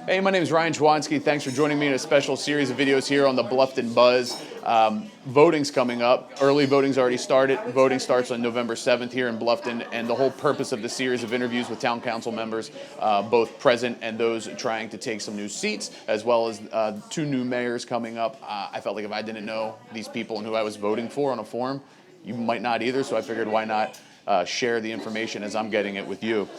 Hey, my name is Ryan Chwansky. Thanks for joining me in a special series of videos here on the Bluffton Buzz. Voting's coming up. Early voting's already started. Voting starts on November 7th here in Bluffton, and the whole purpose of the series of interviews with town council members, both present and those trying to take some new seats, as well as two new mayors coming up. I felt like if I didn't know these people and who I was voting for on a form, you might not either, so I figured why not share the information as I'm getting it with you.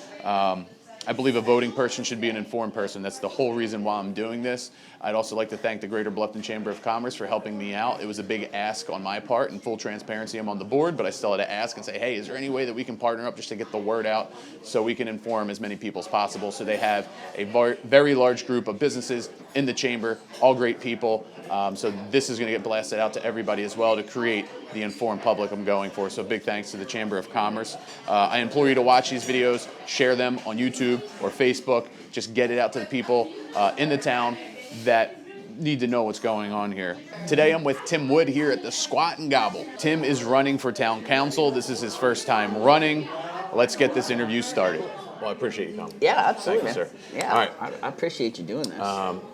I believe a voting person should be an informed person. That's the whole reason why I'm doing this. I'd also like to thank the Greater Bluffton Chamber of Commerce for helping me out. It was a big ask on my part. In full transparency, I'm on the board, but I still had to ask and say, hey, is there any way that we can partner up just to get the word out so we can inform as many people as possible? So they have a very large group of businesses in the chamber, all great people. So this is going to get blasted out to everybody as well to create the informed public I'm going for. So big thanks to the Chamber of Commerce. I implore you to watch these videos, share them on YouTube or Facebook. Just get it out to the people in the town that need to know what's going on here. Today I'm with Tim Wood here at the Squat and Gobble. Tim is running for town council. This is his first time running. Let's get this interview started. Well, I appreciate you coming. Yeah, absolutely. Thank you, sir. Yeah, all right. I appreciate you doing this.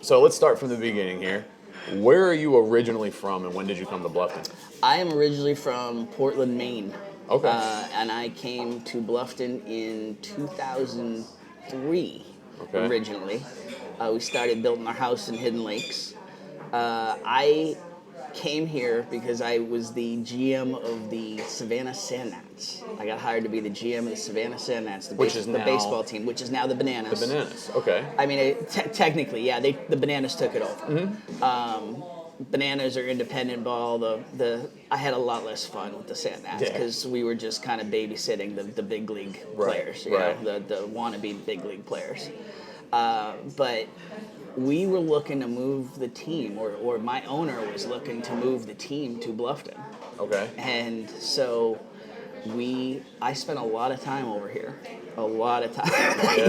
So let's start from the beginning here. Where are you originally from, and when did you come to Bluffton? I am originally from Portland, Maine. Okay. And I came to Bluffton in 2003 originally. We started building our house in Hidden Lakes. I came here because I was the GM of the Savannah Sandgnats. I got hired to be the GM of the Savannah Sandgnats, the baseball team, which is now the Bananas. The Bananas, okay. I mean, technically, yeah, the Bananas took it over. Mm-hmm. Bananas are independent ball. I had a lot less fun with the Sandgnats because we were just kind of babysitting the big league players, you know, the wannabe big league players. But we were looking to move the team, or my owner was looking to move the team to Bluffton. Okay. And so I spent a lot of time over here. A lot of time.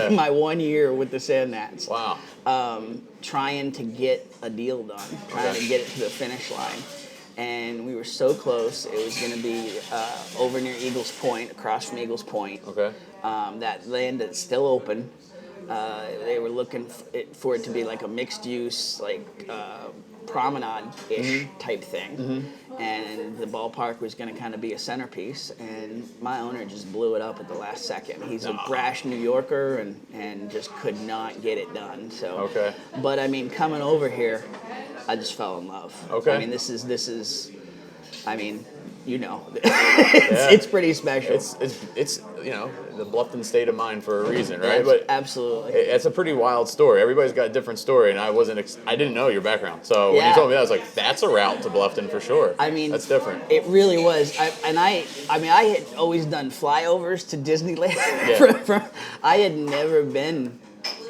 In my 1 year with the Sandgnats. Wow. Trying to get a deal done, trying to get it to the finish line. And we were so close. It was going to be over near Eagles Point, across from Eagles Point. Okay. That land that's still open. They were looking for it to be like a mixed use, like promenade-ish type thing. Mm-hmm. And the ballpark was going to kind of be a centerpiece. And my owner just blew it up at the last second. He's a brash New Yorker and just could not get it done. So, but I mean, coming over here, I just fell in love. Okay. I mean, this is, I mean, you know, it's pretty special. It's you know, the Bluffton state of mind for a reason, right? But absolutely, it's a pretty wild story. Everybody's got a different story, and I didn't know your background. So when you told me that, I was like, that's a route to Bluffton for sure. I mean, that's different. It really was. I had always done flyovers to Disneyland. I had never been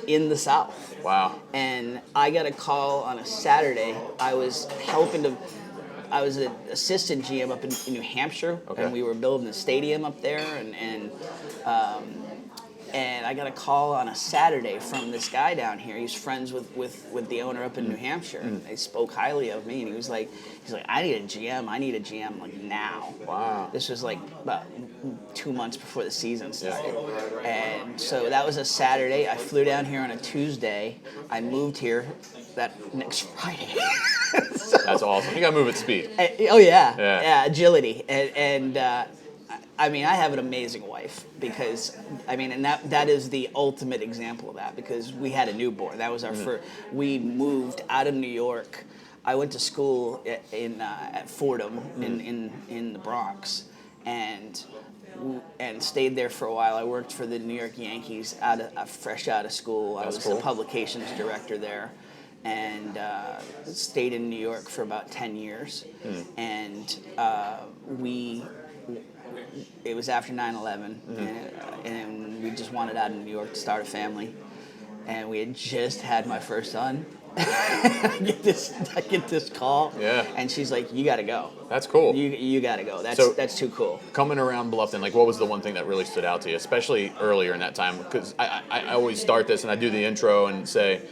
in the South. Wow. And I got a call on a Saturday. I was an assistant GM up in New Hampshire, and we were building a stadium up there, and I got a call on a Saturday from this guy down here. He's friends with the owner up in New Hampshire, and they spoke highly of me, and he was like, I need a GM like now. Wow. This was like about 2 months before the season started. And so that was a Saturday. I flew down here on a Tuesday. I moved here that next Friday. That's awesome. You gotta move at speed. Agility, and I mean, I have an amazing wife because I mean, and that is the ultimate example of that because we had a newborn. That was our first. We moved out of New York. I went to school at Fordham in the Bronx, and stayed there for a while. I worked for the New York Yankees fresh out of school. I was the publications director there. And stayed in New York for about 10 years. And it was after 9/11, and we just wanted out of New York to start a family. And we had just had my first son. I get this call, and she's like, "You got to go." That's cool. You got to go. That's too cool. Coming around Bluffton, like, what was the one thing that really stood out to you, especially earlier in that time? Because I always start this and I do the intro and say,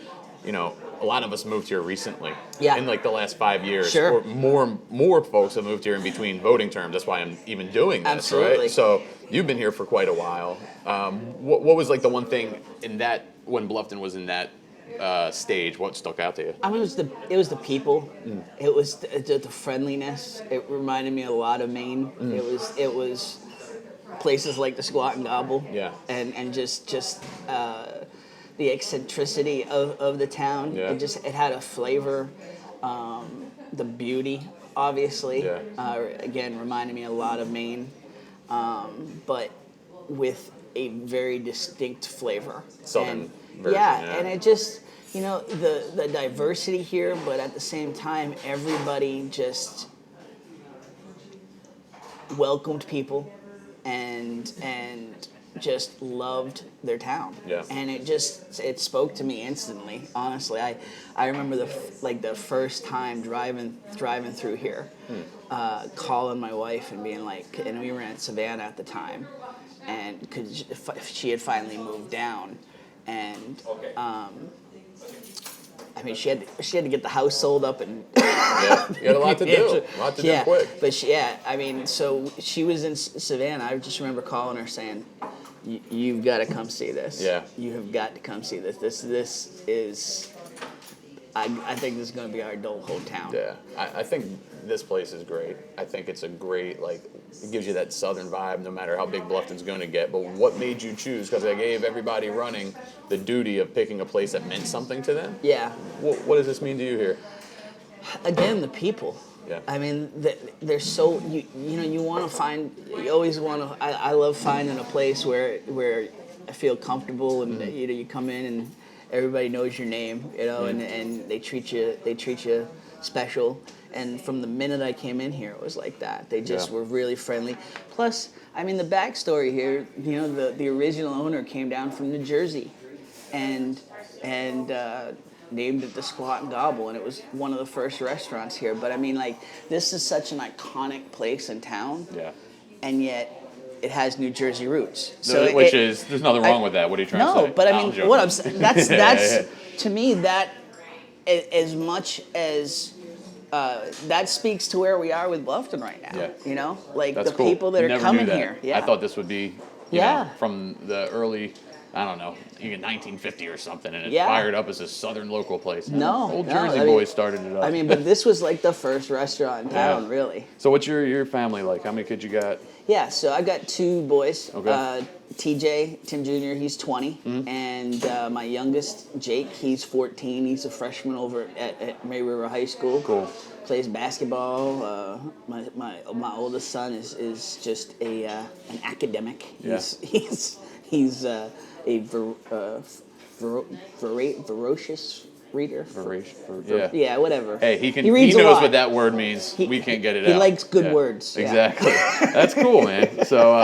you know, a lot of us moved here recently. Yeah. In like the last 5 years. Sure. Or more folks have moved here in between voting terms. That's why I'm even doing this, Absolutely. right? So you've been here for quite a while. What was like the one thing in that when Bluffton was in that stage, what stuck out to you? I mean, it was the people. It was the friendliness. It reminded me a lot of Maine. It was places like the Squat and Gobble. Yeah. And just the eccentricity of the town. Yeah. It had a flavor. The beauty, obviously. Yeah. Again, reminded me a lot of Maine, but with a very distinct flavor. Southern And, version. yeah, and it just, the diversity here, but at the same time, everybody just welcomed people and just loved their town. Yeah. And it spoke to me instantly. Honestly, I remember the first time driving through here, calling my wife and being like, and we were in Savannah at the time, and because she had finally moved down, and I mean, she had to get the house sold up and Yeah, you had a lot to do. A lot to do quick. But I mean, so she was in Savannah. I just remember calling her saying, "You've got to come see this. Yeah. You have got to come see this. This is, I think this is going to be our adult hometown." Yeah, I think this place is great. I think it's a great, it gives you that southern vibe no matter how big Bluffton's going to get. But what made you choose? Because I gave everybody running the duty of picking a place that meant something to them. Yeah. What does this mean to you here? Again, the people. Yeah. I mean, they're so, you want to find, you always want to, I love finding a place where I feel comfortable and, you come in and everybody knows your name, and they treat you special. And from the minute I came in here, it was like that. They just were really friendly. Plus, I mean, the backstory here, the original owner came down from New Jersey and named it the Squat and Gobble, and it was one of the first restaurants here. But I mean, this is such an iconic place in town, and yet it has New Jersey roots. So there's nothing wrong with that. What are you trying to say? No, but I mean, what I'm saying, that's to me, that as much as that speaks to where we are with Bluffton right now. Yeah. That's the cool. People that are coming here. Yeah. I thought this would be, from the early, I don't know, even 1950 or something, and it fired up as a southern local place. Old Jersey boys started it up. I mean, but this was like the first restaurant in town, really. So what's your family like? How many kids you got? Yeah, so I got two boys. Okay. TJ, Tim Jr., he's 20, and my youngest, Jake, he's 14. He's a freshman over at May River High School. Cool. Plays basketball. My oldest son is just an academic. Yeah. He's a ferocious reader. Yeah, whatever. Hey, he reads knows what that word means. We can't get it out. He likes good words. Exactly. That's cool, man. So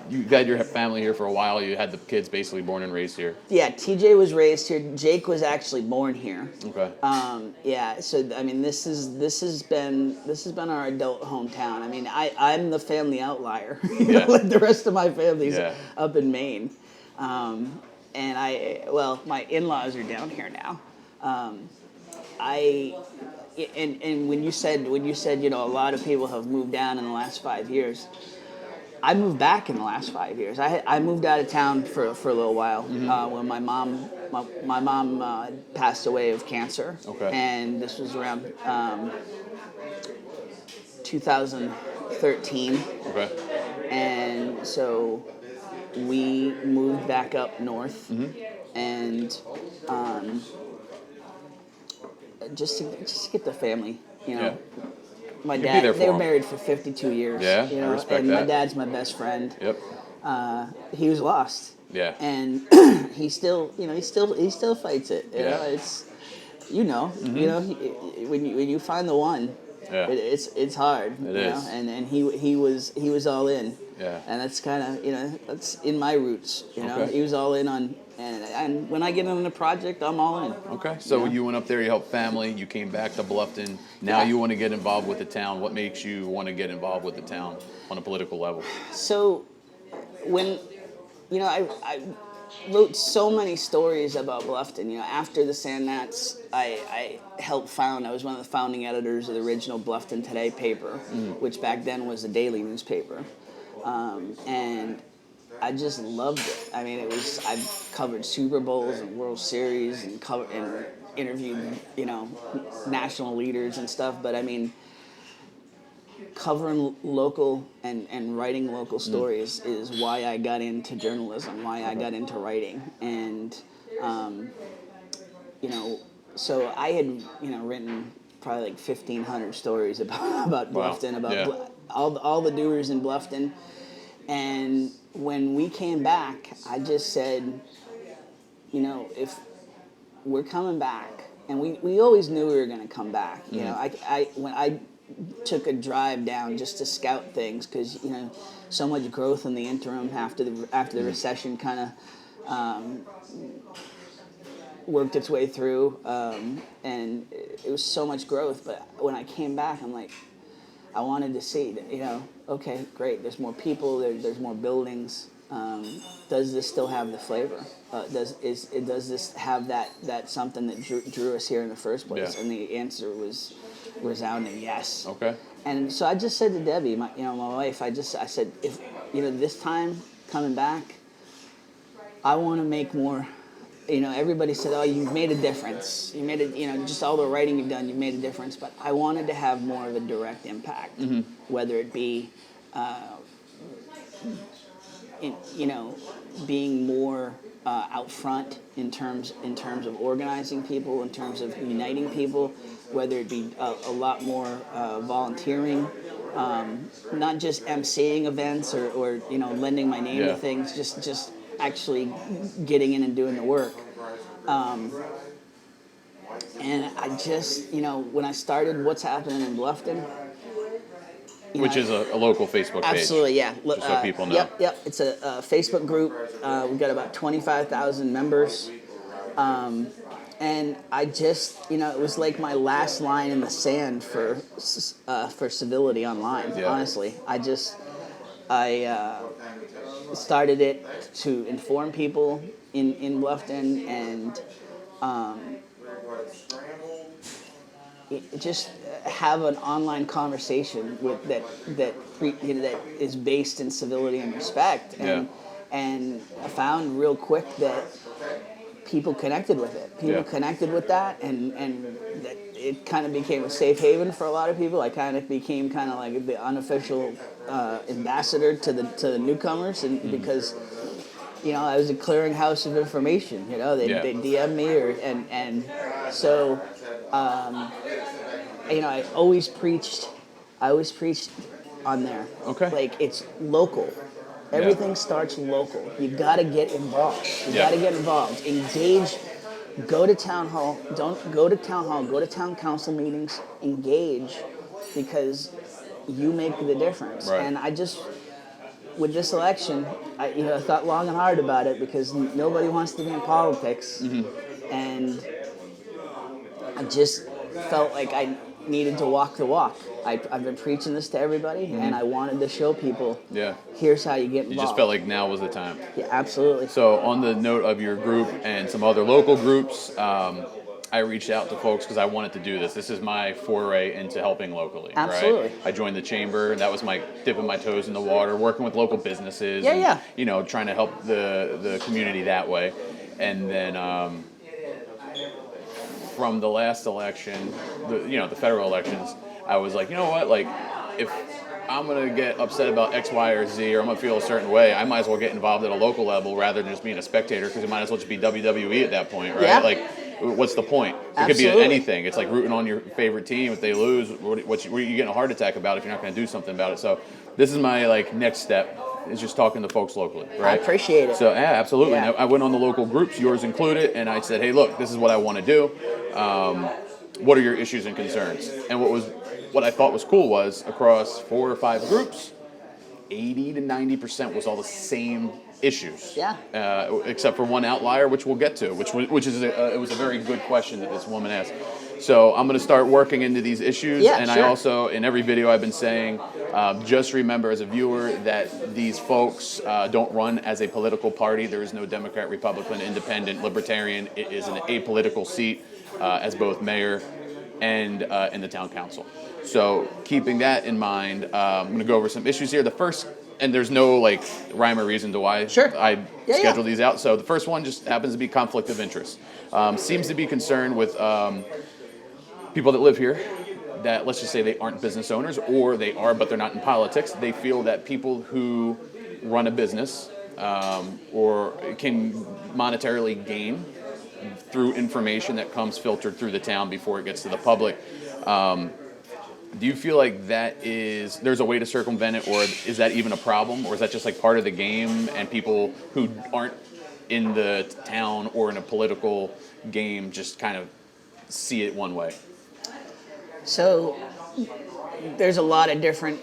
you had your family here for a while. You had the kids basically born and raised here. Yeah, TJ was raised here. Jake was actually born here. Okay. Yeah. So I mean, this has been our adult hometown. I mean, I'm the family outlier. Like the rest of my family's up in Maine. And my in-laws are down here now. And when you said a lot of people have moved down in the last 5 years, I moved back in the last 5 years. I moved out of town for a little while when my mom passed away of cancer. Okay. And this was around 2013. Okay. And so we moved back up north, and just to get the family, My dad, they were married for 52 years. Yeah, I respect that. My dad's my best friend. Yep. He was lost. Yeah. And he still fights it. You know, it's, when you find the one, it's hard. It is. And he was all in. Yeah. And that's kind of, that's in my roots. Okay. He was all in on, and when I get on a project, I'm all in. Okay. So you went up there, you helped family, you came back to Bluffton. Now you want to get involved with the town. What makes you want to get involved with the town on a political level? So when, I wrote so many stories about Bluffton. After the Sandnats, I helped found, I was one of the founding editors of the original Bluffton Today paper, which back then was a daily newspaper. And I just loved it. I mean, I've covered Super Bowls and World Series and interviewed, national leaders and stuff. But I mean, covering local and writing local stories is why I got into journalism, why I got into writing. And, so I had, written probably like 1,500 stories about Bluffton, about all the doers in Bluffton. And when we came back, I just said, if we're coming back, and we always knew we were going to come back. When I took a drive down just to scout things, because so much growth in the interim after the recession kind of worked its way through, and it was so much growth. But when I came back, I'm like, I wanted to see that, okay, great, there's more people, there's more buildings. Does this still have the flavor? Does this have that something that drew us here in the first place? Yeah. And the answer was resounding yes. Okay. And so I just said to Debbie, my wife, I said, if this time coming back, I want to make more. Everybody said, oh, you've made a difference. You made it, just all the writing you've done, you've made a difference. But I wanted to have more of a direct impact, whether it be, being more out front in terms of organizing people, in terms of uniting people, whether it be a lot more volunteering, not just emceeing events or lending my name to things, just actually getting in and doing the work. And I just, when I started What's Happening in Bluffton, which is a local Facebook page. Absolutely, yeah. Just so people know. Yep. It's a Facebook group. We've got about 25,000 members. And I just, it was like my last line in the sand for civility online, honestly. I started it to inform people in Bluffton and just have an online conversation with that is based in civility and respect. And I found real quick that people connected with it. People connected with that, and that it kind of became a safe haven for a lot of people. I kind of became kind of like the unofficial ambassador to the newcomers, and because I was a clearinghouse of information. They DM me and so I always preached on there. Okay. Like, it's local. Everything starts local. You got to get involved. You got to get involved. Engage. Go to town hall. Don't go to town hall. Go to town council meetings. Engage, because you make the difference. Right. And I just, with this election, I thought long and hard about it, because nobody wants to be in politics, and I just felt like I needed to walk the walk. I've been preaching this to everybody, and I wanted to show people, here's how you get involved. You just felt like now was the time. Yeah, absolutely. So on the note of your group and some other local groups, I reached out to folks because I wanted to do this. This is my foray into helping locally. Absolutely. Right? I joined the chamber, and that was my dipping my toes in the water, working with local businesses. Trying to help the community that way. And then from the last election, the federal elections, I was like, like, if I'm going to get upset about X, Y, or Z, or I'm going to feel a certain way, I might as well get involved at a local level rather than just being a spectator, because it might as well just be WWE at that point, right? Yeah. Like, what's the point? It could be anything. It's like rooting on your favorite team. If they lose, what are you getting a heart attack about if you're not going to do something about it? So this is my next step, is just talking to folks locally, right? I appreciate it. So yeah, absolutely. Yeah. I went on the local groups, yours included, and I said, hey, look, this is what I want to do. What are your issues and concerns? And what I thought was cool was, across 4 or 5 groups, 80 to 90% was all the same issues. Yeah. Except for one outlier, which we'll get to, which is it was a very good question that this woman asked. So I'm going to start working into these issues, and sure. I also, in every video I've been saying, just remember as a viewer that these folks don't run as a political party. There is no Democrat, Republican, Independent, Libertarian. It is an apolitical seat as both mayor and in the town council. So keeping that in mind, I'm going to go over some issues here. The first and there's no like rhyme or reason to why Sure. I Yeah, schedule yeah. these out. So the first one just happens to be conflict of interest. Seems to be concerned with people that live here that, let's just say, they aren't business owners, or they are but they're not in politics. They feel that people who run a business or can monetarily gain through information that comes filtered through the town before it gets to the public. Do you feel like there's a way to circumvent it, or is that even a problem, or is that just like part of the game and people who aren't in the town or in a political game just kind of see it one way? So there's a lot of different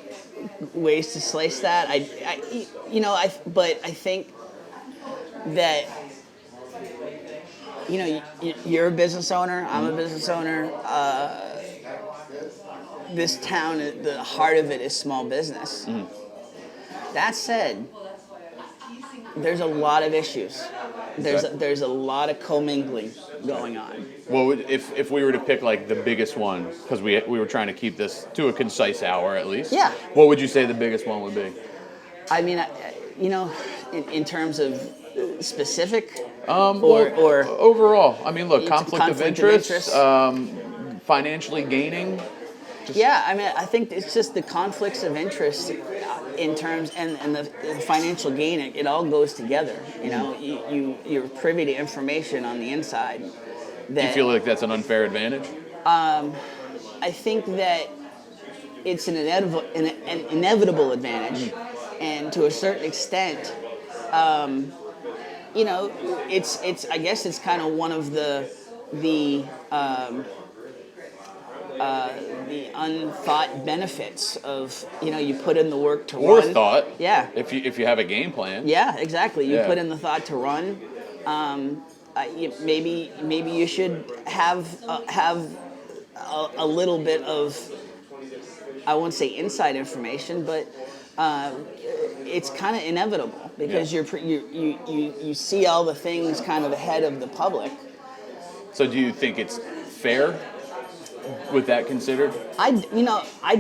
ways to slice that. But I think that you're a business owner. I'm a business owner. This town, the heart of it is small business. That said, there's a lot of issues. There's a lot of commingling going on. Well, if we were to pick like the biggest one, because we were trying to keep this to a concise hour at least. Yeah. What would you say the biggest one would be? I mean, in terms of specific, or overall. I mean, look, conflict of interest. interest. Financially gaining. Yeah, I mean, I think it's just the conflicts of interest in terms and the financial gain. It all goes together. You're privy to information on the inside. Do you feel like that's an unfair advantage? I think that it's an inevitable advantage, and to a certain extent, it's I guess it's kind of one of the unthought benefits of you put in the work to Or run. thought. Yeah. If you have a game plan. Yeah, exactly. You Yeah. put in the thought to run. Maybe you should have a little bit of, I won't say inside information, but it's kind of inevitable because you see all the things kind of ahead of the public. So do you think it's fair with that considered? I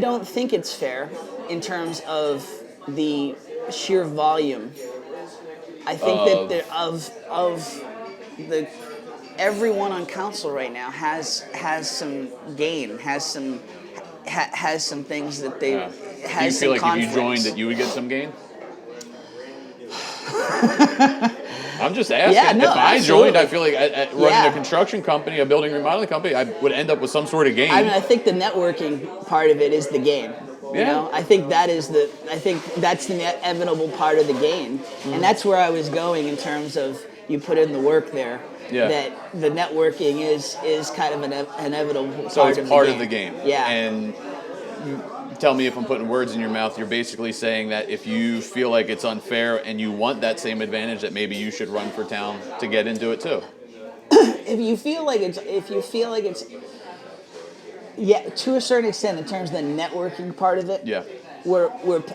don't think it's fair in terms of the sheer volume. I think that everyone on council right now has some gain, has some things that they Yeah. has Do you feel some like conflicts. if you joined that you would get some gain? I'm just asking. Yeah, no, if I absolutely. joined, I feel like at running Yeah. a construction company, a building remodeling company, I would end up with some sort of gain. I mean, I think the networking part of it is the game. Yeah. I think that's the inevitable part of the game, and that's where I was going in terms of you put in the work there. Yeah. That the networking is kind of an inevitable part So it's of part the of the game. Yeah. And tell me if I'm putting words in your mouth. You're basically saying that if you feel like it's unfair and you want that same advantage, that maybe you should run for town to get into it too. If you feel like it's, yeah, to a certain extent in terms of the networking part of it. Yeah. Where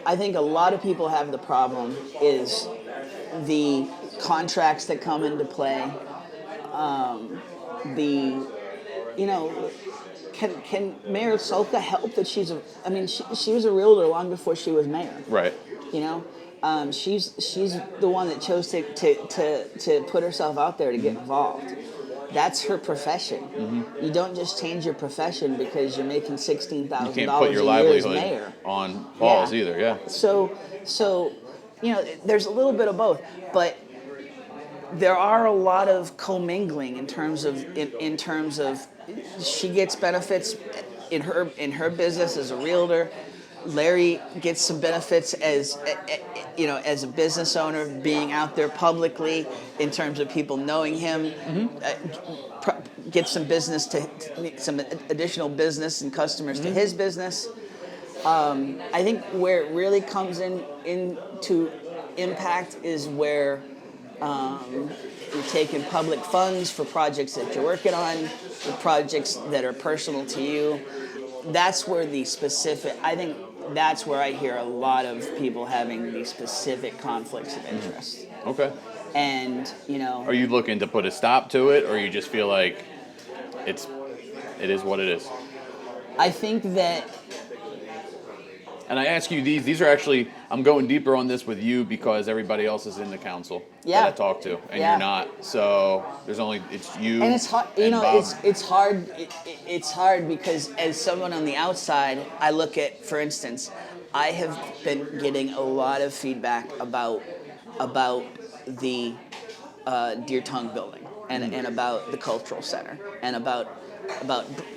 I think a lot of people have the problem is the contracts that come into play. Can Mayor Solka help that she was a realtor long before she was mayor. Right. She's the one that chose to put herself out there to get involved. That's her profession. Mm-hmm. You don't just change your profession because you're making $16,000 You can't put your a year as livelihood mayor. on pause either. Yeah. So there's a little bit of both, but there are a lot of commingling in terms of she gets benefits in her business as a realtor. Larry gets some benefits as a business owner, being out there publicly in terms of people knowing him. Get some business some additional business and customers to his business. I think where it really comes into impact is where you're taking public funds for projects that you're working on, for projects that are personal to you. That's where that's where I hear a lot of people having these specific conflicts of interest. Okay. And, Are you looking to put a stop to it, or you just feel like it is what it is? I think that And I ask you these are actually, I'm going deeper on this with you because everybody else is in the council Yeah. that I talk to, and Yeah. you're not. So there's only, it's you And it's hard, and Bob. it's hard. It's hard because as someone on the outside, I look at, for instance, I have been getting a lot of feedback about the Deer Tongue building and about the cultural center and about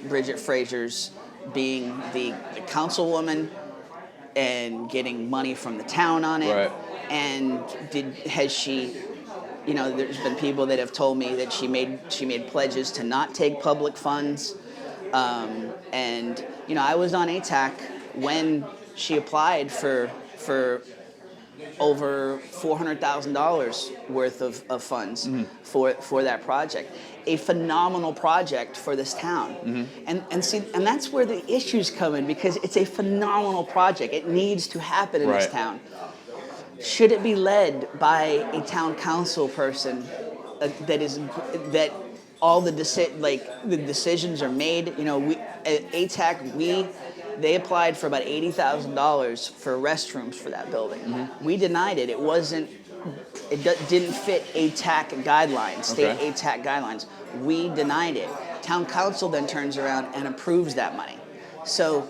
Bridget Fraser's being the councilwoman and getting money from the town on it. Right. And has she? There's been people that have told me that she made pledges to not take public funds, and I was on ATAC when she applied for over $400,000 worth of funds for that project. A phenomenal project for this town. And that's where the issues come in, because it's a phenomenal project. It needs to happen in this Right. town. Should it be led by a town council person that all the decisions are made? We at ATAC they applied for about $80,000 for restrooms for that building. We denied it. Didn't fit ATAC guidelines, state Okay. ATAC guidelines. We denied it. Town council then turns around and approves that money. So,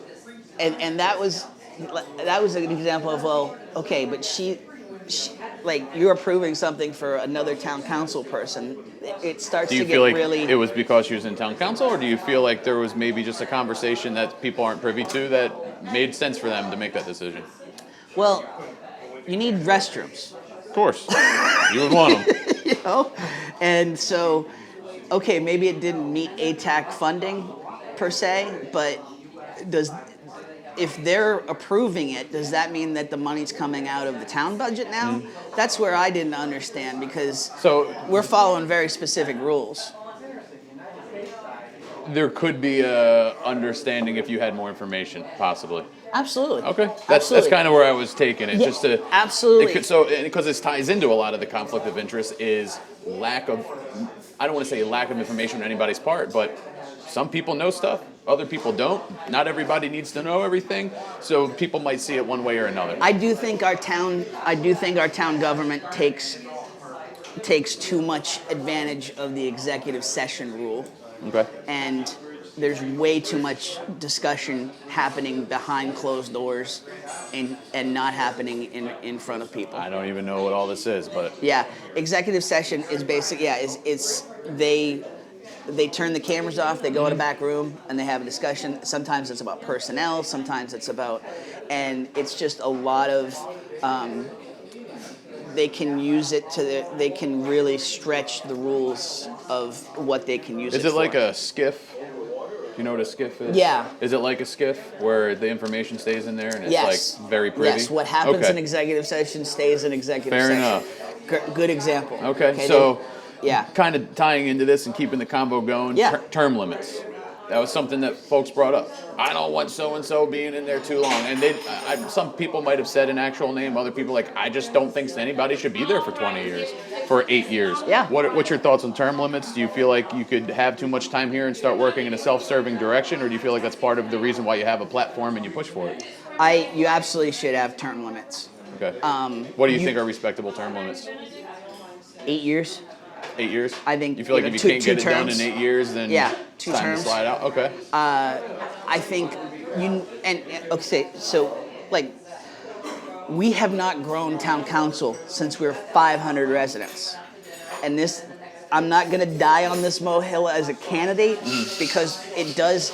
and that was an example of, well, okay, but she you're approving something for another town council person. It starts Do you to feel get like really. it was because she was in town council, or do you feel like there was maybe just a conversation that people aren't privy to that made sense for them to make that decision? Well, you need restrooms. Of course. You would want them. And so, okay, maybe it didn't meet ATAC funding per se, but if they're approving it, does that mean that the money's coming out of the town budget now? That's where I didn't understand, because we're following very specific rules. There could be a understanding if you had more information, possibly. Absolutely. Okay, that's kind of where I was taking it. Yeah, just to absolutely. Because this ties into a lot of the conflict of interest is lack of. I don't want to say lack of information on anybody's part, but some people know stuff, other people don't. Not everybody needs to know everything, so people might see it one way or another. I do think our town government takes too much advantage of the executive session rule. Okay. And there's way too much discussion happening behind closed doors and not happening in front of people. I don't even know what all this is, but Yeah, executive session is they turn the cameras off, they go in a back room, and they have a discussion. Sometimes it's about personnel, sometimes it's about, and it's just a lot of, they can use it they can really stretch the rules of what they can use it for. is it like a skiff? Do you know what a skiff is? Yeah. Is it like a skiff where the information stays in there and it's Yes. like very privy? Yes, what happens Okay. in executive session stays in executive Fair session. enough. Good example. Okay, so yeah. kind of tying into this and keeping the combo going, Yeah. term limits. That was something that folks brought up. I don't want so-and-so being in there too long. And some people might have said an actual name. Other people I just don't think anybody should be there for 20 years, for 8 years. Yeah. What's your thoughts on term limits? Do you feel like you could have too much time here and start working in a self-serving direction? Or do you feel like that's part of the reason why you have a platform and you push for it? You absolutely should have term limits. Okay. What do you think are respectable term limits? 8 years. 8 years? I think, You feel like if you can't get it done in 8 years, then two it's time terms. to slide out? Okay. I think okay, so we have not grown town council since we were 500 residents. And I'm not going to die on this molehill as a candidate because it does.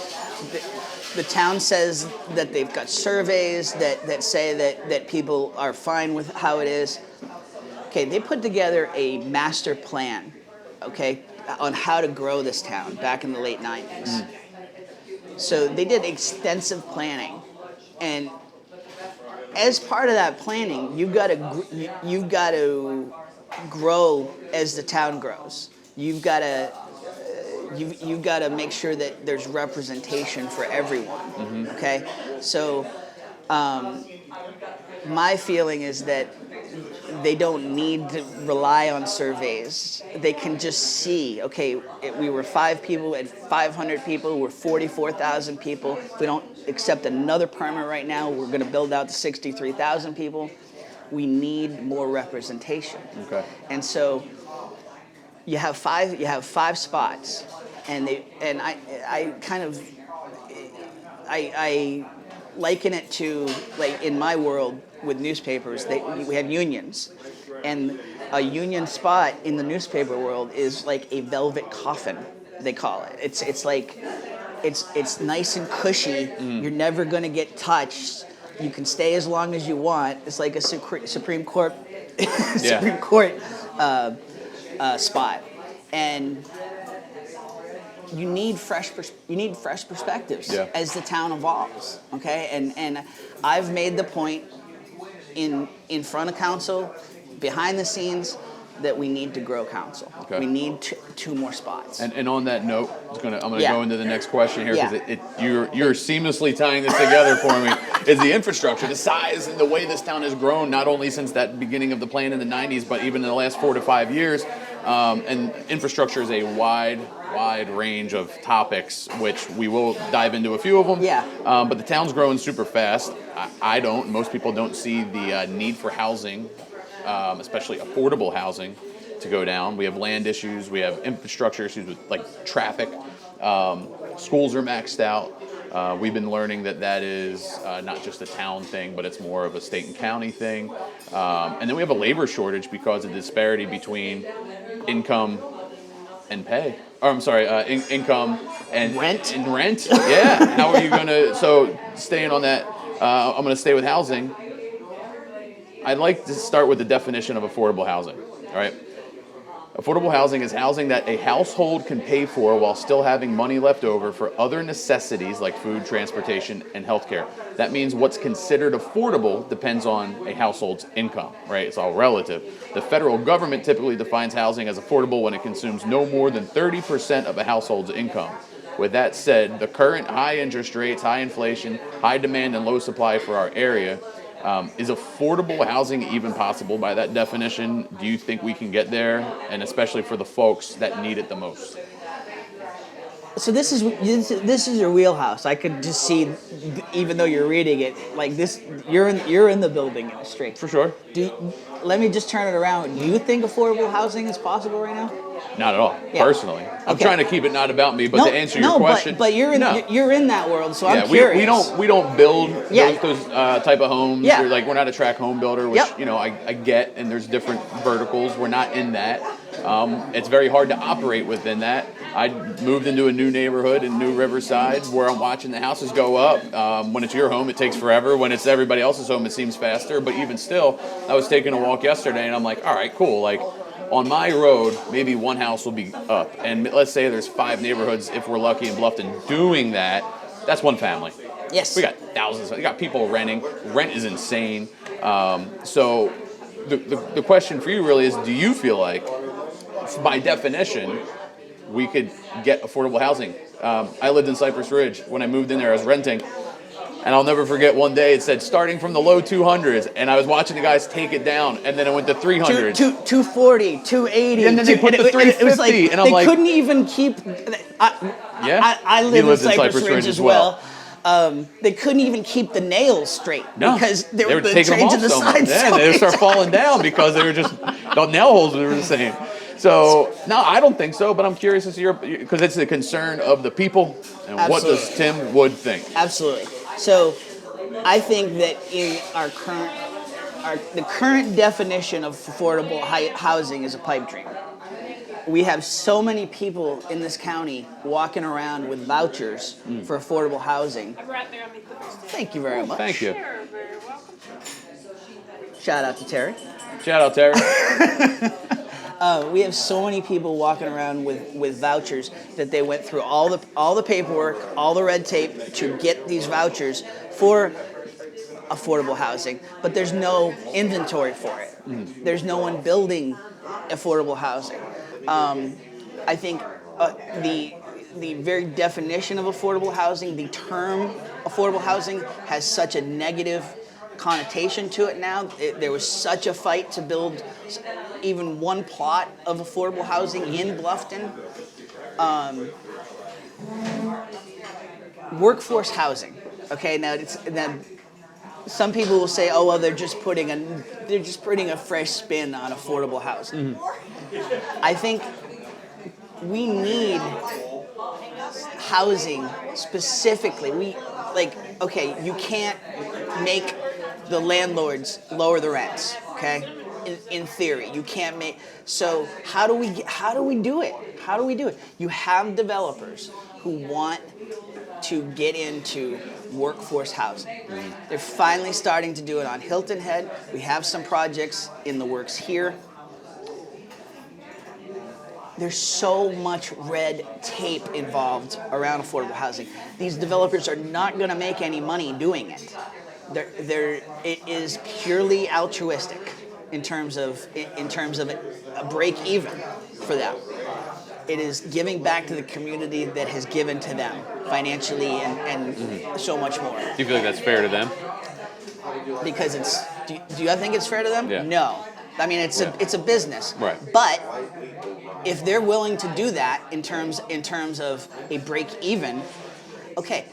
The town says that they've got surveys that say that people are fine with how it is. Okay, they put together a master plan, okay, on how to grow this town back in the late 90s. So they did extensive planning, and as part of that planning, you've got to grow as the town grows. You've got to make sure that there's representation for everyone. Okay, so my feeling is that they don't need to rely on surveys. They can just see, okay, we were 5 people at 500 people, we're 44,000 people. If we don't accept another permit right now, we're going to build out to 63,000 people. We need more representation. Okay. And so you have 5 spots, and I kind of I liken it to, like, in my world with newspapers, we have unions, and a union spot in the newspaper world is like a velvet coffin, they call it. It's like it's nice and cushy. You're never going to get touched. You can stay as long as you want. It's like a Supreme Court Supreme Court spot, and you need fresh perspectives as the town evolves. Okay, and I've made the point in front of council, behind the scenes, that we need to grow council. Okay. We need 2 more spots. And on that note, I'm gonna go into the next question here, because Yeah. you're seamlessly tying this together for me. Is the infrastructure, the size and the way this town has grown, not only since that beginning of the plan in the 90s, but even in the last 4 to 5 years. And infrastructure is a wide range of topics, which we will dive into a few of them. Yeah. But the town's growing super fast. Most people don't see the need for housing, especially affordable housing, to go down. We have land issues, we have infrastructure issues with, like, traffic. Schools are maxed out. We've been learning that is not just a town thing, but it's more of a state and county thing. And then we have a labor shortage because of the disparity between income and pay. Or I'm sorry, income and Rent? Yeah. How are you gonna? So staying on that, I'm gonna stay with housing. I'd like to start with the definition of affordable housing. All right. Affordable housing is housing that a household can pay for while still having money left over for other necessities like food, transportation, and healthcare. That means what's considered affordable depends on a household's income, right? It's all relative. The federal government typically defines housing as affordable when it consumes no more than 30% of a household's income. With that said, the current high interest rates, high inflation, high demand, and low supply for our area, is affordable housing even possible by that definition? Do you think we can get there, and especially for the folks that need it the most? So this is your wheelhouse. I could just see, even though you're reading it like this, you're in the building industry. For sure. Let me just turn it around. Do you think affordable housing is possible right now? Not at all, personally. I'm Okay. trying to keep it not about me, but to answer your question. But you're in that world, so I'm curious. We don't build Yeah. those type of homes. Yeah. We're not a tract home builder, which Yep. I get, and there's different verticals. We're not in that. It's very hard to operate within that. I moved into a new neighborhood in New Riverside where I'm watching the houses go up. When it's your home, it takes forever. When it's everybody else's home, it seems faster. But even still, I was taking a walk yesterday, and I'm like, all right, cool. Like, on my road, maybe one house will be up. And let's say there's 5 neighborhoods, if we're lucky, in Bluffton doing that. That's one family. Yes. We got thousands. We got people renting. Rent is insane. So the question for you really is, do you feel like, by definition, we could get affordable housing? I lived in Cypress Ridge. When I moved in there, I was renting. And I'll never forget, one day it said starting from the low 200s, and I was watching the guys take it down, and then it went to 300s. 240, 280. And then they put the 350, it was like, and I'm like, they couldn't even keep. I live in Cypress Ridge as well. They couldn't even keep the nails straight because they were taking them off the so much. sides. Yeah, they would start falling down because they were just, the nail holes were the same. So, no, I don't think so, but I'm curious as to because it's the concern of the people, and Absolutely. What does Tim Wood think? Absolutely. So, I think that in the current definition of affordable housing is a pipe dream. We have so many people in this county walking around with vouchers for affordable housing. I'm right there on the Thank you very much. Thank you. You're very welcome. Shout out to Terry. Shout out, Terry. We have so many people walking around with vouchers that they went through all the paperwork, all the red tape to get these vouchers for affordable housing, but there's no inventory for it. There's no one building affordable housing. I think the very definition of affordable housing, the term affordable housing, has such a negative connotation to it now. There was such a fight to build even one plot of affordable housing in Bluffton. Workforce housing. Okay, now some people will say, "Oh well, they're just putting a fresh spin on affordable housing." I think we need housing specifically. Okay, you can't make the landlords lower the rents. Okay, in theory, you can't make. So how do we do it? How do we do it? You have developers who want to get into workforce housing. They're finally starting to do it on Hilton Head. We have some projects in the works here. There's so much red tape involved around affordable housing. These developers are not going to make any money doing it. It is purely altruistic in terms of a break even for them. It is giving back to the community that has given to them financially and so much more. Do you feel like that's fair to them? Because do you think it's fair to them? Yeah. No. I mean, it's a business. Right. But if they're willing to do that in terms of a break even, okay,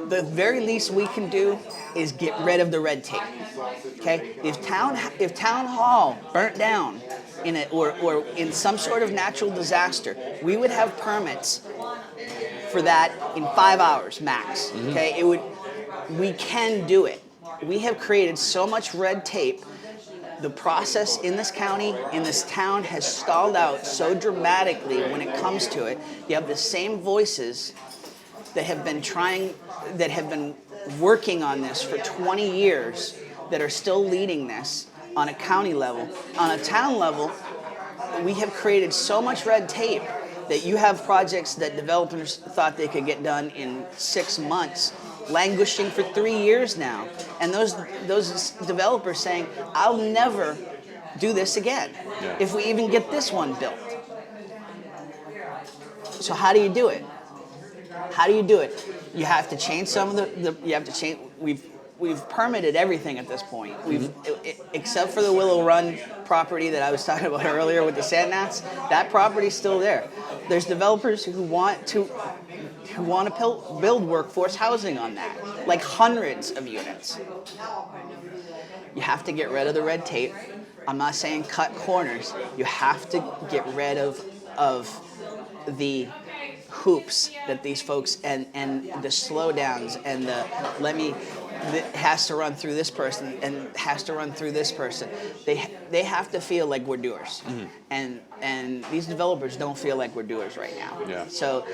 the very least we can do is get rid of the red tape. Okay? If town hall burnt down or in some sort of natural disaster, we would have permits for that in 5 hours max. Okay? We can do it. We have created so much red tape. The process in this county, in this town, has stalled out so dramatically when it comes to it. You have the same voices that have been working on this for 20 years that are still leading this on a county level. On a town level, we have created so much red tape that you have projects that developers thought they could get done in 6 months languishing for 3 years now. And those developers saying, I'll never do this again if we even get this one built. So how do you do it? How do you do it? You have to change some of you have to change. We've permitted everything at this point. Except for the Willow Run property that I was talking about earlier with the sand gnats. That property's still there. There's developers who want to build workforce housing on that, like hundreds of units. You have to get rid of the red tape. I'm not saying cut corners. You have to get rid of the hoops that these folks and the slowdowns and that has to run through this person and has to run through this person. They have to feel like we're doers, and these developers don't feel like we're doers right now. Yeah. So,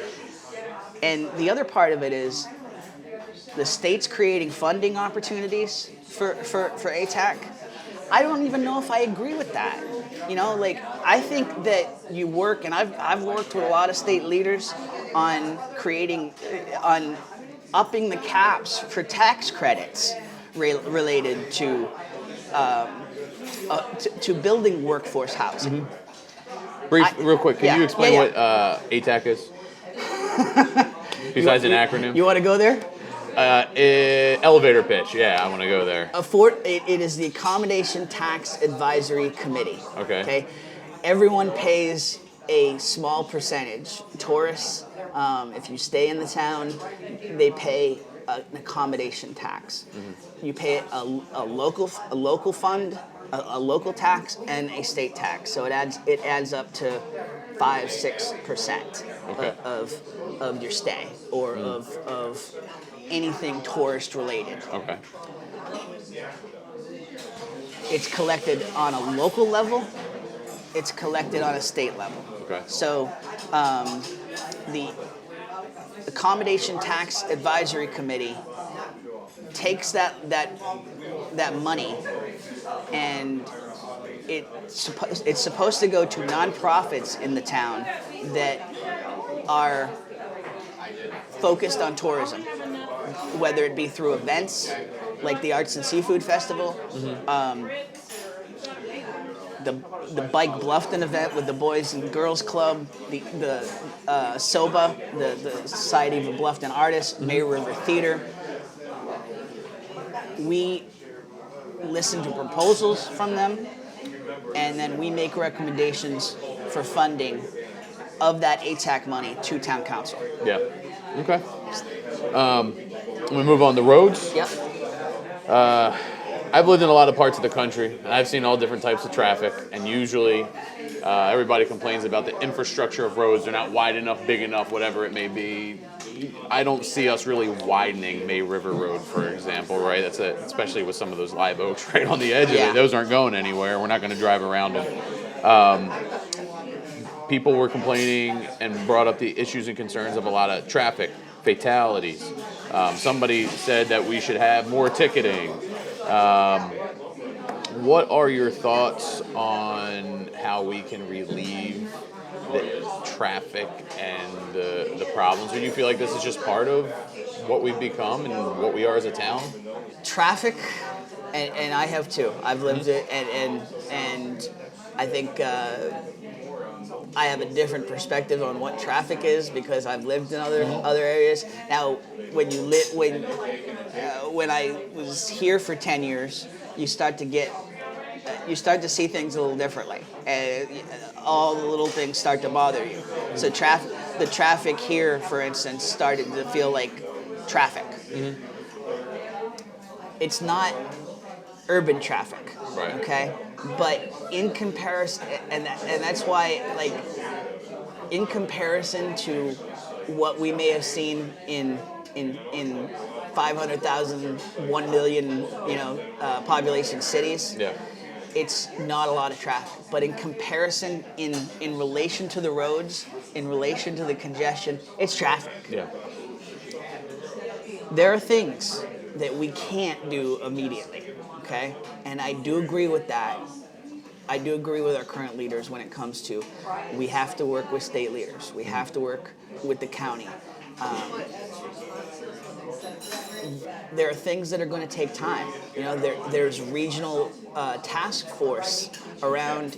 and the other part of it is the state's creating funding opportunities for ATAC. I don't even know if I agree with that. I think that you work, and I've worked with a lot of state leaders on upping the caps for tax credits related to building workforce housing. Real quick, can you explain what ATAC is? Besides an acronym. You want to go there? Elevator pitch. Yeah, I want to go there. It is the Accommodation Tax Advisory Committee. Okay. Everyone pays a small percentage. Tourists, if you stay in the town, they pay an accommodation tax. You pay a local fund, a local tax, and a state tax. So it adds up to 5-6% of your stay or of anything tourist related. Okay. It's collected on a local level. It's collected on a state level. Okay. So the Accommodation Tax Advisory Committee takes that money, and it's supposed to go to nonprofits in the town that are focused on tourism, whether it be through events like the Arts and Seafood Festival, the Bike Bluffton event with the Boys and Girls Club, the SOBA, the Society of Bluffton Artists, May River Theater. We listen to proposals from them, and then we make recommendations for funding of that ATAC money to town council. Yeah. Okay. We move on to roads. Yep. I've lived in a lot of parts of the country, and I've seen all different types of traffic, and usually everybody complains about the infrastructure of roads. They're not wide enough, big enough, whatever it may be. I don't see us really widening May River Road, for example, right? That's especially with some of those live oaks right on the edge of it. Those aren't going anywhere. We're not going to drive around them. People were complaining and brought up the issues and concerns of a lot of traffic fatalities. Somebody said that we should have more ticketing. What are your thoughts on how we can relieve the traffic and the problems? Or do you feel like this is just part of what we've become and what we are as a town? Traffic, and I have too. I've lived it, and I think I have a different perspective on what traffic is because I've lived in other areas. Now, when I was here for 10 years, you start to see things a little differently, and all the little things start to bother you. So the traffic here, for instance, started to feel like traffic. It's not urban traffic, right? Okay, but in comparison, and that's why, like, in comparison to what we may have seen in 500,000, 1 million, population cities. Yeah. It's not a lot of traffic, but in comparison, in relation to the roads, in relation to the congestion, it's traffic. Yeah. There are things that we can't do immediately, okay? And I do agree with that. I do agree with our current leaders when it comes to we have to work with state leaders. We have to work with the county. There are things that are going to take time. There's regional task force around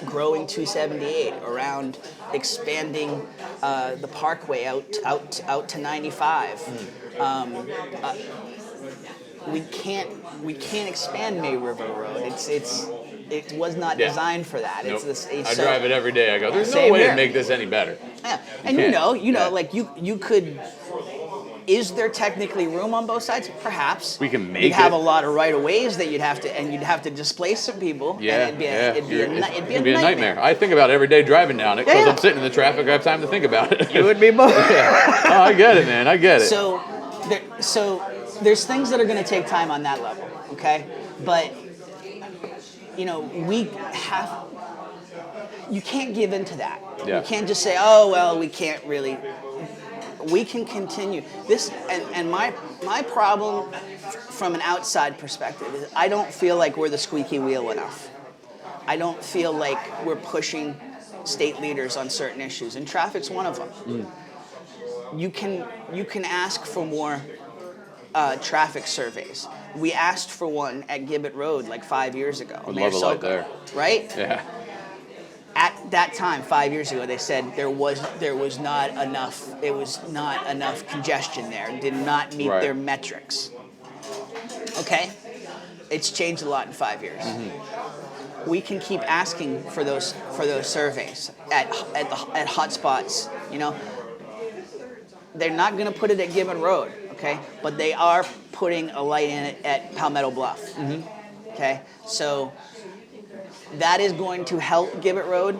growing 278, around expanding the parkway out to 95. We can't expand May River Road. It was not designed for that. Nope. I So, drive it every day. I go, there's no Same way here. to make this any better. yeah, and like you could. Is there technically room on both sides? Perhaps. We can make You'd have it. a lot of right of ways that you'd have to displace some people. Yeah, and it'd be a nightmare. I think about it every day driving down it because Yeah. I'm sitting in the traffic. I have time to think about it. You would be both. Yeah. Oh, I get it, man. I get it. So there's things that are going to take time on that level, okay? But you can't give in to that. Yeah. You can't just say, oh well, we can't really. We can continue this, and my problem from an outside perspective is I don't feel like we're the squeaky wheel enough. I don't feel like we're pushing state leaders on certain issues, and traffic's one of them. You can ask for more traffic surveys. We asked for one at Gibbet Road like 5 years ago. Would love a light there. Right? Yeah. At that time, 5 years ago, they said there was not enough. It was not enough congestion there. Did not meet their metrics. Okay, it's changed a lot in 5 years. We can keep asking for those surveys at hotspots. They're not going to put it at Gibbon Road, okay, but they are putting a light in it at Palmetto Bluff. Okay, so. That is going to help Gibbet Road.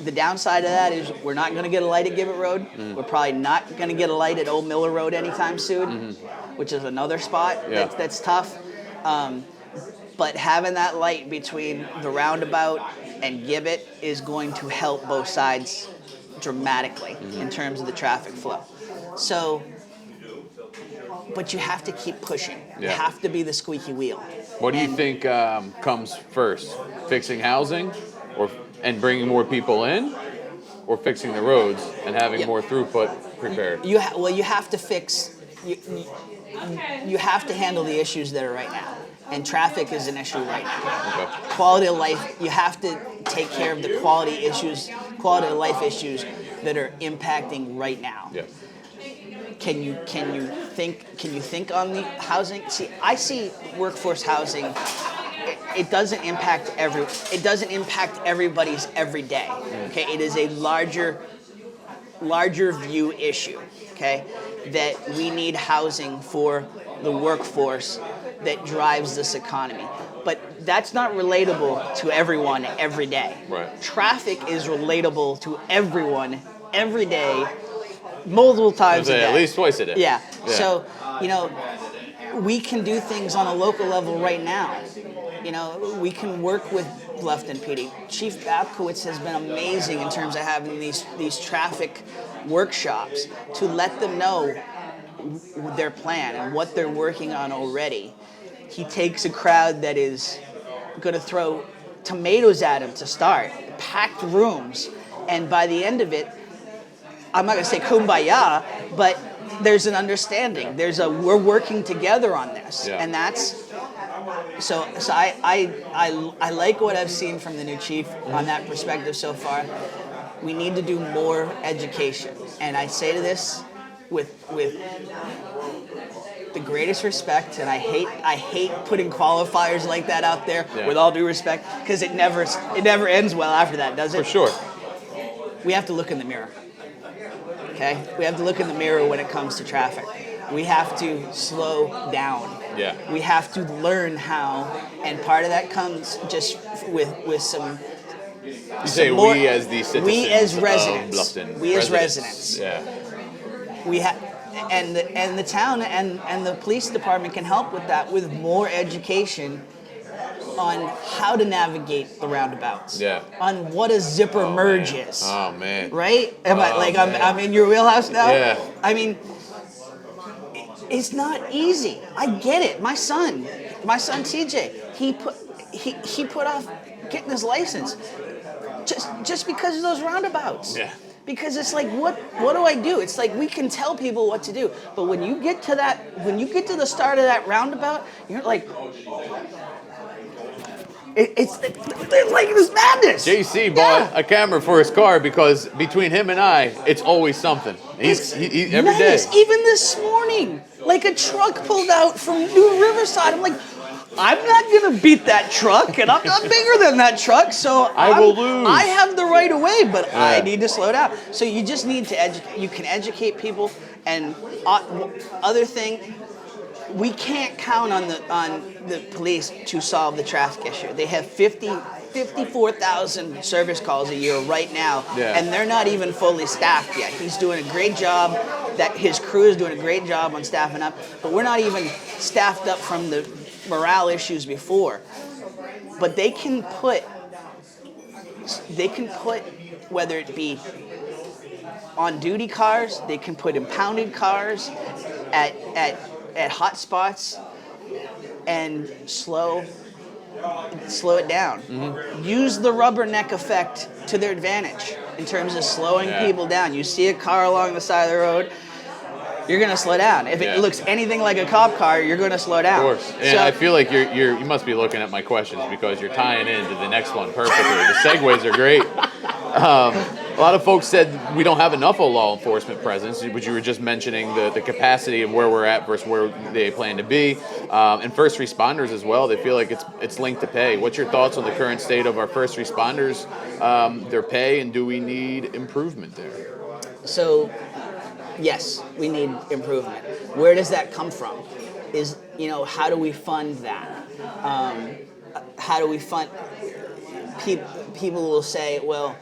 The downside of that is we're not going to get a light at Gibbet Road. We're probably not going to get a light at Old Miller Road anytime soon, which is another spot that's tough. But having that light between the roundabout and Gibbet is going to help both sides dramatically in terms of the traffic flow. So, but you have to keep pushing. You have to be the squeaky wheel. What do you think comes first? Fixing housing and bringing more people in? Or fixing the roads and having more throughput prepared? You have to fix... You have to handle the issues that are right now. And traffic is an issue right now. Okay. Quality of life, you have to take care of the quality of life issues that are impacting right now. Yeah. Can you think on the housing? See, I see workforce housing. It doesn't impact everybody's every day. Okay, it is a larger view issue. Okay, that we need housing for the workforce that drives this economy. But that's not relatable to everyone every day. Right. Traffic is relatable to everyone every day, multiple times a day. At least twice a day. Yeah. So, we can do things on a local level right now. We can work with Bluffton PD. Chief Babkowitz has been amazing in terms of having these traffic workshops to let them know their plan and what they're working on already. He takes a crowd that is going to throw tomatoes at him to start, packed rooms, and by the end of it, I'm not going to say kumbaya, but there's an understanding. We're working together on this, and that's so. I like what I've seen from the new chief on that perspective so far. We need to do more education, and I say to this with the greatest respect, and I hate putting qualifiers like that out there. With all due respect, because it never ends well after that, does it? For sure. We have to look in the mirror. Okay, we have to look in the mirror when it comes to traffic. We have to slow down. Yeah. We have to learn how, and part of that comes just with some. You say more, we as the citizens. We as residents. Of Bluffton. We as residents. Yeah. We have. And the town and the police department can help with that, with more education on how to navigate the roundabouts. Yeah. On what a zipper merge is. Oh man. Right? I'm in your wheelhouse now? Yeah. I mean, it's not easy. I get it. My son TJ, he put off getting his license just because of those roundabouts. Yeah. Because it's like, what do I do? It's like we can tell people what to do, but when you get to the start of that roundabout, you're like, it's like this madness. JC bought a camera for his car because between him and I, it's always something. He's every day. Even this morning, like a truck pulled out from New Riverside. I'm like, I'm not going to beat that truck, and I'm not bigger than that truck, so I will lose. I have the right of way, but I need to slow down. So you just need to you can educate people, and other thing, we can't count on the police to solve the traffic issue. They have 54,000 service calls a year right now, and they're not even fully staffed yet. He's doing a great job. That his crew is doing a great job on staffing up, but we're not even staffed up from the morale issues before. But they can put whether it be on duty cars, they can put impounded cars at hot spots and slow it down. Mm-hmm. Use the rubberneck effect to their advantage in terms of slowing people down. You see a car along the side of the road, you're going to slow down. If it looks anything like a cop car, you're going to slow down. Of course. And I feel like you must be looking at my questions because you're tying into the next one perfectly. The segues are great. A lot of folks said we don't have enough of law enforcement presence, but you were just mentioning the capacity of where we're at versus where they plan to be. And first responders as well, they feel like it's linked to pay. What's your thoughts on the current state of our first responders, their pay, and do we need improvement there? So, yes, we need improvement. Where does that come from? How do we fund that? How do we fund? People will say, well,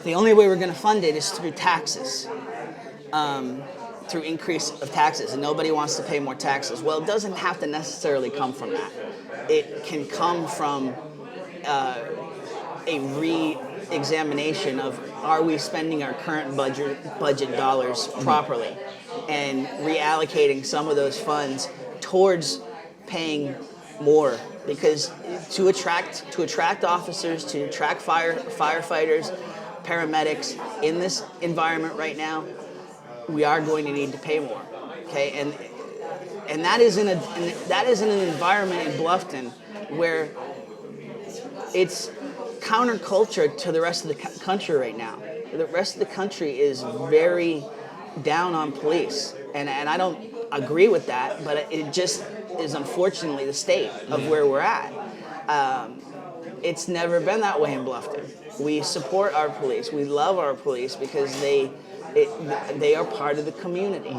the only way we're going to fund it is through taxes, through increase of taxes, and nobody wants to pay more taxes. Well, it doesn't have to necessarily come from that. It can come from a re-examination of, are we spending our current budget dollars properly, and reallocating some of those funds towards paying more, because to attract officers, to attract firefighters, paramedics in this environment right now, we are going to need to pay more. Okay, and that is in an environment in Bluffton where it's counterculture to the rest of the country right now. The rest of the country is very down on police, and I don't agree with that, but it just is unfortunately the state of where we're at. It's never been that way in Bluffton. We support our police. We love our police because they are part of the community.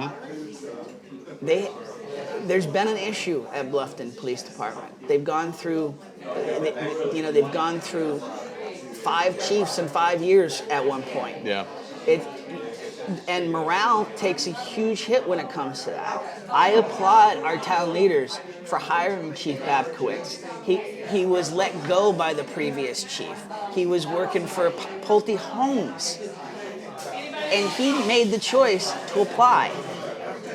There's been an issue at Bluffton Police Department. They've gone through, they've gone through 5 chiefs in 5 years at one point. Yeah. And morale takes a huge hit when it comes to that. I applaud our town leaders for hiring Chief Babkowitz. He was let go by the previous chief. He was working for Pulte Homes. And he made the choice to apply.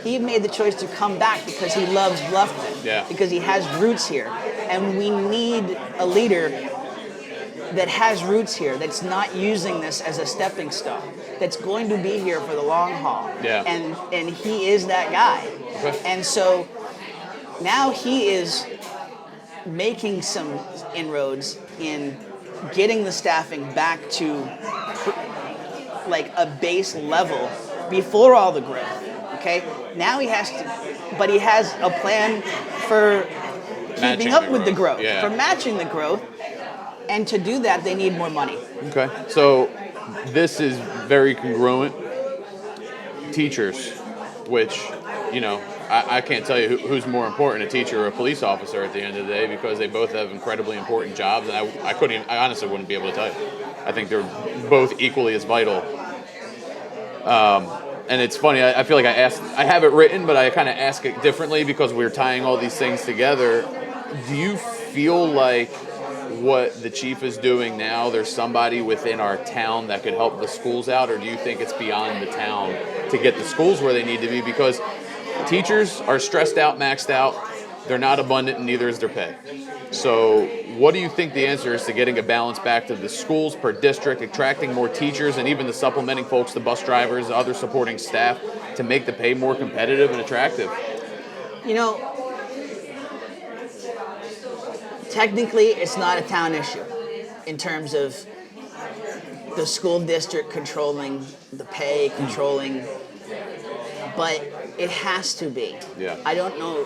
He made the choice to come back because he loves Bluffton, because he has roots here. And we need a leader that has roots here, that's not using this as a stepping stone, that's going to be here for the long haul. Yeah. And he is that guy. Okay. And so now he is making some inroads in getting the staffing back to like a base level before all the growth. Okay? Now he has to, but he has a plan for keeping up with the growth, for matching the growth. And to do that, they need more money. Okay. So this is very congruent. Teachers, which, I can't tell you who's more important, a teacher or a police officer at the end of the day, because they both have incredibly important jobs. And I honestly wouldn't be able to tell you. I think they're both equally as vital. And it's funny, I feel like I have it written, but I kind of ask it differently because we're tying all these things together. Do you feel like what the chief is doing now, there's somebody within our town that could help the schools out, or do you think it's beyond the town to get the schools where they need to be? Because teachers are stressed out, maxed out, they're not abundant, and neither is their pay. So what do you think the answer is to getting a balance back to the schools per district, attracting more teachers, and even the supplementing folks, the bus drivers, other supporting staff, to make the pay more competitive and attractive? Technically, it's not a town issue in terms of the school district controlling the pay, but it has to be. Yeah. I don't know.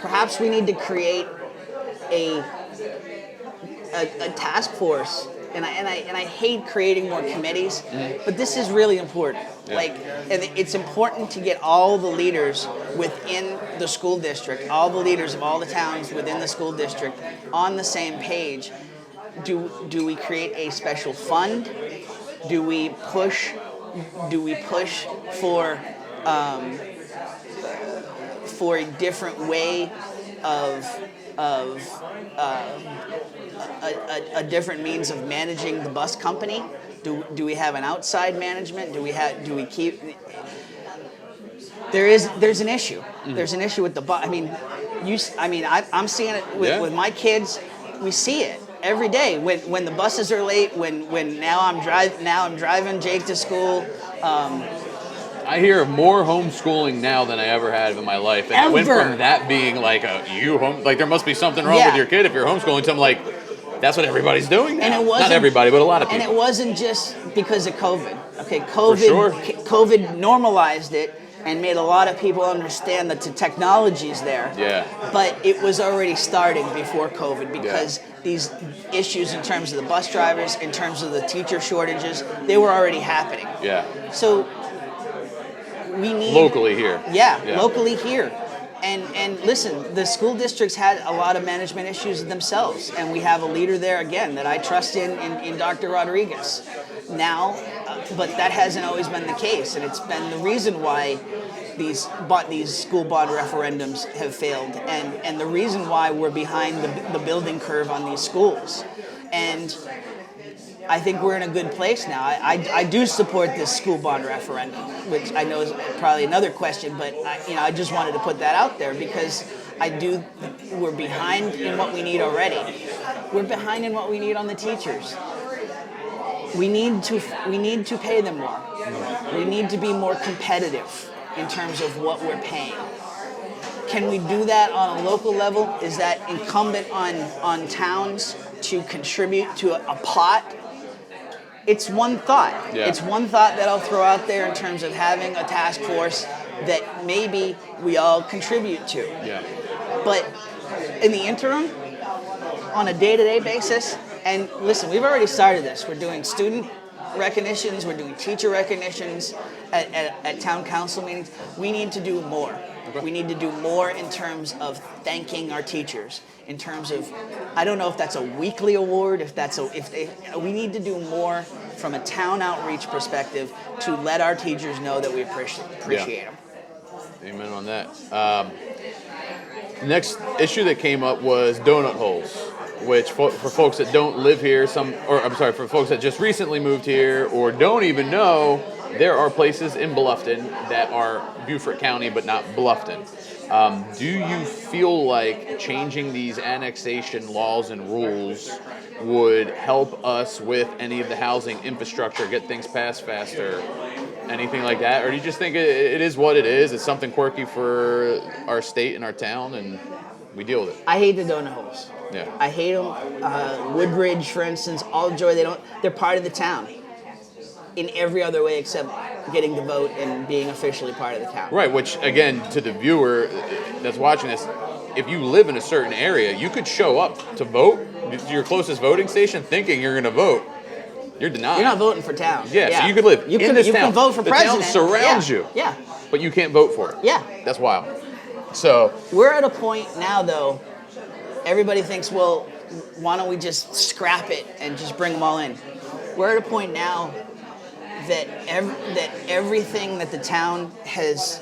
Perhaps we need to create a task force. And I hate creating more committees, but this is really important. Yeah. And it's important to get all the leaders within the school district, all the leaders of all the towns within the school district on the same page. Do we create a special fund? Do we push for a different way of a different means of managing the bus company? Do we have an outside management? Do we keep? There's an issue. There's an issue with the bus. I'm seeing it with my kids. We see it every day when the buses are late. When now I'm driving Jake to school. I hear more homeschooling now than I ever had in my life. And it went from that being like there must be something wrong with your kid if you're homeschooling to I'm like, that's what everybody's doing now. And it wasn't, not everybody, but a lot of people. And it wasn't just because of COVID. Okay, COVID normalized it and made a lot of people understand that the technology's there. Yeah. But it was already starting before COVID because these issues in terms of the bus drivers, in terms of the teacher shortages, they were already happening. Yeah. So we need locally here. Locally here. And listen, the school districts had a lot of management issues themselves, and we have a leader there again that I trust in Dr. Rodriguez. Now, but that hasn't always been the case, and it's been the reason why these school bond referendums have failed, and the reason why we're behind the building curve on these schools. And I think we're in a good place now. I do support this school bond referendum, which I know is probably another question, but I just wanted to put that out there because we're behind in what we need already. We're behind in what we need on the teachers. We need to pay them more. We need to be more competitive in terms of what we're paying. Can we do that on a local level? Is that incumbent on towns to contribute to a pot? it's one thought. Yeah. It's one thought that I'll throw out there in terms of having a task force that maybe we all contribute to. Yeah. But in the interim, on a day-to-day basis, and listen, we've already started this. We're doing student recognitions, we're doing teacher recognitions at town council meetings. We need to do more. Okay. We need to do more in terms of thanking our teachers. In terms of, I don't know if that's a weekly award, we need to do more from a town outreach perspective to let our teachers know that we appreciate them. Amen on that. Next issue that came up was donut holes, which for folks that don't live here, for folks that just recently moved here or don't even know, there are places in Bluffton that are Beaufort County but not Bluffton. Do you feel like changing these annexation laws and rules would help us with any of the housing infrastructure, get things passed faster, anything like that? Or do you just think it is what it is? It's something quirky for our state and our town, and we deal with it? I hate the donut holes. Yeah. I hate them. Woodbridge, for instance, All Joy, they're part of the town in every other way except getting the vote and being officially part of the town. Right, which, again, to the viewer that's watching this, if you live in a certain area, you could show up to vote to your closest voting station thinking you're going to vote. You're denied. You're not voting for town. Yeah, so you could live in this town. You can vote for president. The town surrounds you. Yeah. But you can't vote for it. Yeah. That's wild. So We're at a point now, though, everybody thinks, well, why don't we just scrap it and just bring them all in? We're at a point now that everything that the town has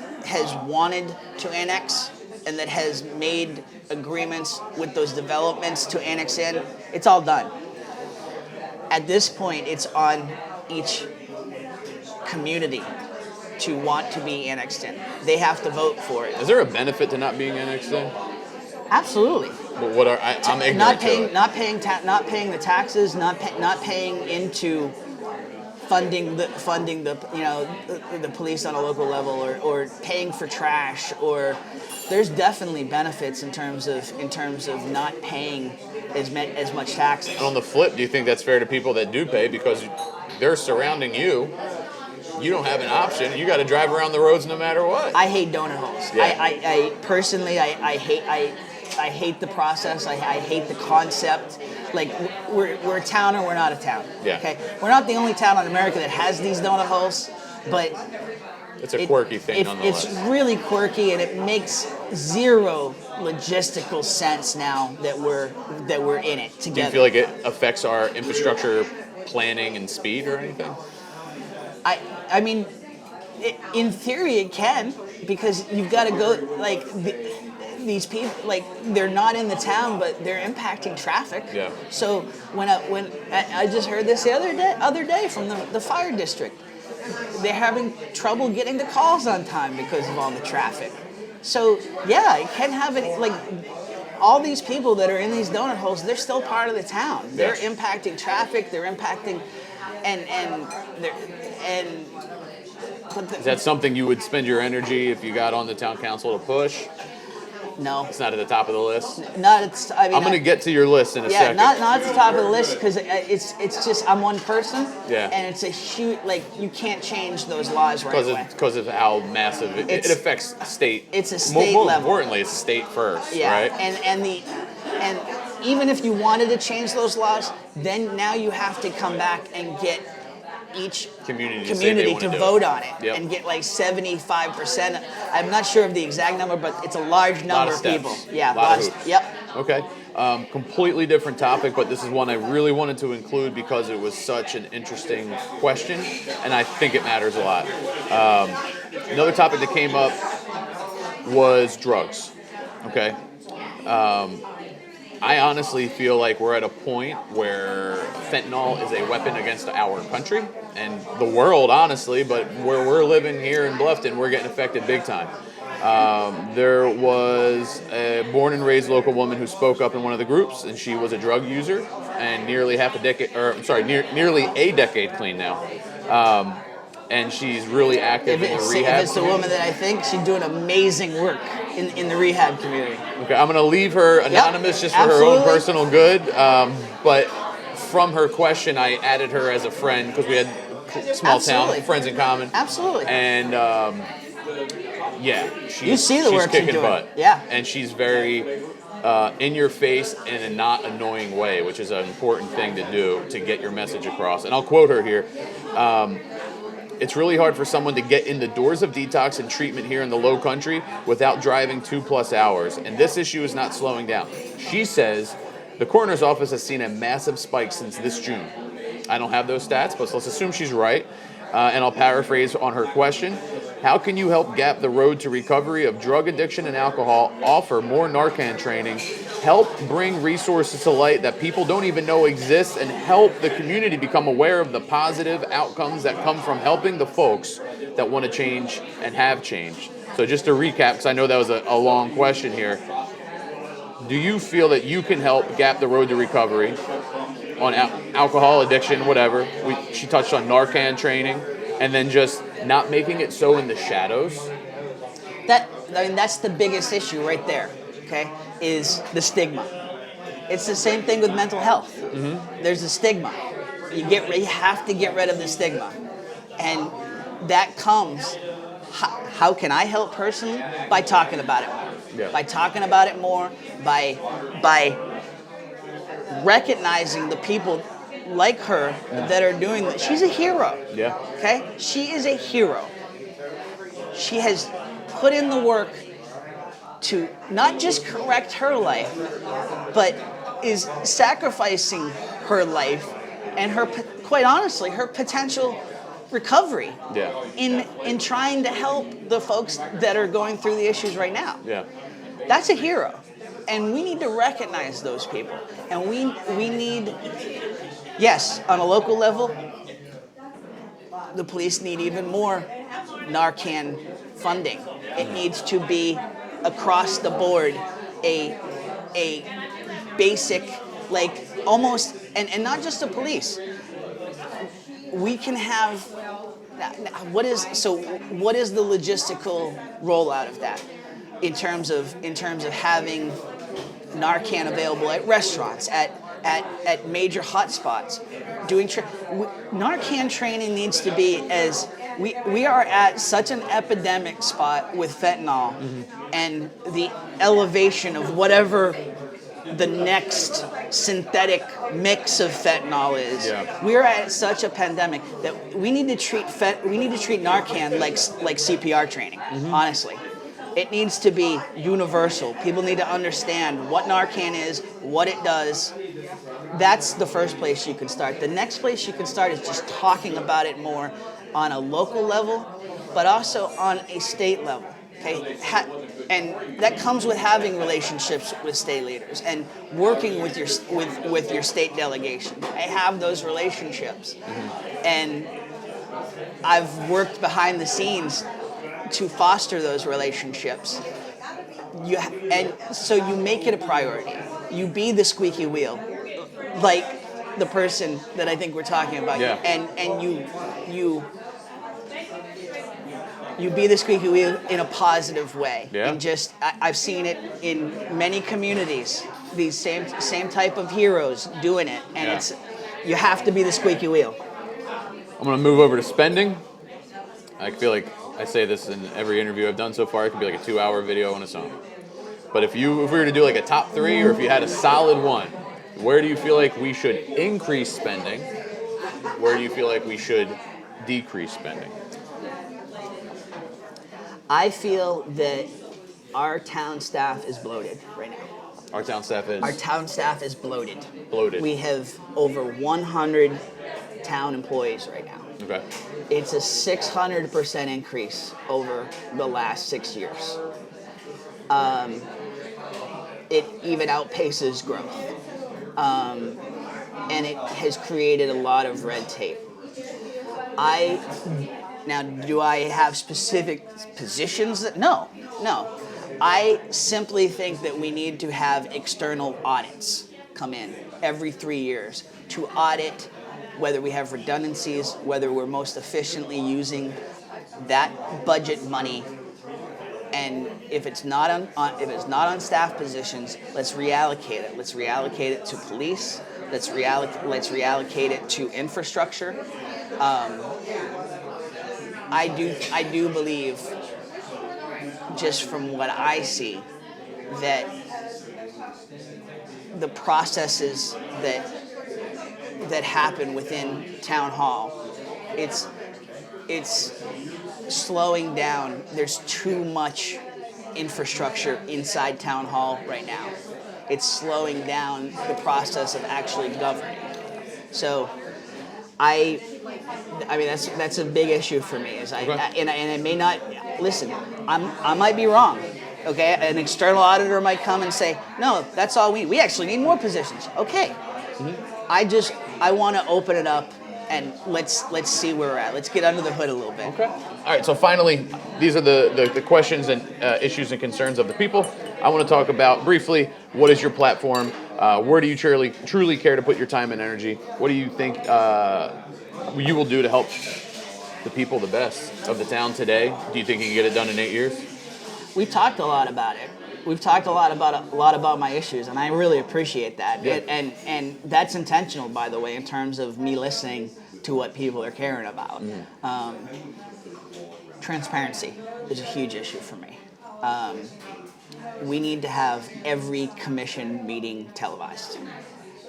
wanted to annex and that has made agreements with those developments to annex in, it's all done. At this point, it's on each community to want to be annexed in. They have to vote for it. is there a benefit to not being annexed in? Absolutely. But what are I'm ignorant Not to paying, it. not paying the taxes, not paying into funding the the police on a local level, or paying for trash, or there's definitely benefits in terms of not paying as much taxes. On the flip, do you think that's fair to people that do pay because they're surrounding you? You don't have an option. You got to drive around the roads no matter what. I hate donut holes. Yeah. I personally hate the process. I hate the concept. Like we're a town or we're not a town. Yeah. Okay. We're not the only town in America that has these donut holes, but It's a quirky thing, nonetheless. It's really quirky, and it makes zero logistical sense now that we're in it together. Do you feel like it affects our infrastructure planning and speed or anything? I mean, in theory it can, because you've got to go, like, these people, like, they're not in the town, but they're impacting traffic. Yeah. So when I just heard this the other day from the fire district, they're having trouble getting the calls on time because of all the traffic. So yeah, it can have it, like, all these people that are in these donut holes, they're still part of the town. They're impacting traffic. They're impacting, Is that something you would spend your energy if you got on the town council to push? No, It's not at the top of the list. I'm I'm going to get to your list in a second. not at the top of the list, because it's just, I'm one person. Yeah. And it's a huge, like, you can't change those laws right away. Because of how massive it affects state. It's a state more level. importantly, it's state first, Yeah. right? And even if you wanted to change those laws, then now you have to come back and get each Community to say they wanna to do vote it. on it, Yep. and get like 75%. I'm not sure of the exact number, but it's a large number of steps. people. Yeah, Lot of hoops. Yep. Okay. Completely different topic, but this is one I really wanted to include because it was such an interesting question, and I think it matters a lot. Another topic that came up was drugs. Okay. I honestly feel like we're at a point where fentanyl is a weapon against our country and the world, honestly, but where we're living here in Bluffton, we're getting affected big time. There was a born and raised local woman who spoke up in one of the groups, and she was a drug user and nearly a decade clean now. And she's really active in the rehab. If it's the woman that I think, she's doing amazing work in the rehab community. Okay, I'm going to leave her anonymous just for her absolutely. own personal good. But from her question, I added her as a friend because we had small Absolutely. town friends in common. Absolutely. And yeah, You see the she's work she's kicking doing. butt. Yeah. And she's very in your face in a not annoying way, which is an important thing to do to get your message across. And I'll quote her here. It's really hard for someone to get in the doors of detox and treatment here in the Low Country without driving 2+ hours. And this issue is not slowing down. She says the coroner's office has seen a massive spike since this June. I don't have those stats, but let's assume she's right. And I'll paraphrase on her question. How can you help gap the road to recovery of drug addiction and alcohol, offer more Narcan training, help bring resources to light that people don't even know exist, and help the community become aware of the positive outcomes that come from helping the folks that want to change and have changed? So just to recap, because I know that was a long question here, do you feel that you can help gap the road to recovery on alcohol addiction, whatever? She touched on Narcan training, and then just not making it so in the shadows. That's the biggest issue right there. Okay, is the stigma. It's the same thing with mental health. Mm-hmm. There's a stigma. You have to get rid of the stigma, and that comes. How can I help personally? By talking about it more. Yeah. By talking about it more. By recognizing the people like her that are doing that. She's a hero. Yeah. Okay? She is a hero. She has put in the work to not just correct her life, but is sacrificing her life and her, quite honestly, her potential recovery in trying to help the folks that are going through the issues right now. Yeah. That's a hero. And we need to recognize those people. And we need, yes, on a local level, the police need even more Narcan funding. It needs to be across the board a basic, like almost, and not just the police. We can have, what is the logistical rollout of that in terms of having Narcan available at restaurants, at major hotspots, doing Narcan training needs to be as we are at such an epidemic spot with fentanyl and the elevation of whatever the next synthetic mix of fentanyl is. Yeah. We are at such a pandemic that we need to treat Narcan like CPR training. Honestly, it needs to be universal. People need to understand what Narcan is, what it does. That's the first place you can start. The next place you can start is just talking about it more on a local level, but also on a state level. Okay, and that comes with having relationships with state leaders and working with your state delegation. I have those relationships, and I've worked behind the scenes to foster those relationships. And so you make it a priority. You be the squeaky wheel, like the person that I think we're talking about. Yeah. And you be the squeaky wheel in a positive way. Yeah. And just I've seen it in many communities. These same type of heroes doing it, and you have to be the squeaky wheel. I'm going to move over to spending. I feel like I say this in every interview I've done so far. It could be like a 2-hour video on its own. But if we were to do like a top 3, or if you had a solid one, where do you feel like we should increase spending? Where do you feel like we should decrease spending? I feel that our town staff is bloated right now. Our town staff is bloated. Bloated. We have over 100 town employees right now. Okay. It's a 600% increase over the last 6 years. It even outpaces growth. And it has created a lot of red tape. Now, do I have specific positions? No. I simply think that we need to have external audits come in every 3 years to audit whether we have redundancies, whether we're most efficiently using that budget money, and if it's not on staff positions, let's reallocate it. Let's reallocate it to police. Let's reallocate it to infrastructure. I do believe, just from what I see, that the processes that happen within town hall, it's slowing down. There's too much infrastructure inside town hall right now. It's slowing down the process of actually governing. So I mean that's a big issue for me. And it may not listen. I might be wrong. Okay, an external auditor might come and say, no, that's all we actually need more positions. Okay, I want to open it up and let's see where we're at. Let's get under the hood a little bit. Okay. All right. So finally, these are the questions and issues and concerns of the people. I want to talk about briefly, what is your platform? Where do you truly care to put your time and energy? What do you think you will do to help the people the best of the town today? Do you think you can get it done in 8 years? We've talked a lot about it. We've talked a lot about my issues, and I really appreciate that. Yeah. And that's intentional, by the way, in terms of me listening to what people are caring about. Transparency is a huge issue for me. We need to have every commission meeting televised.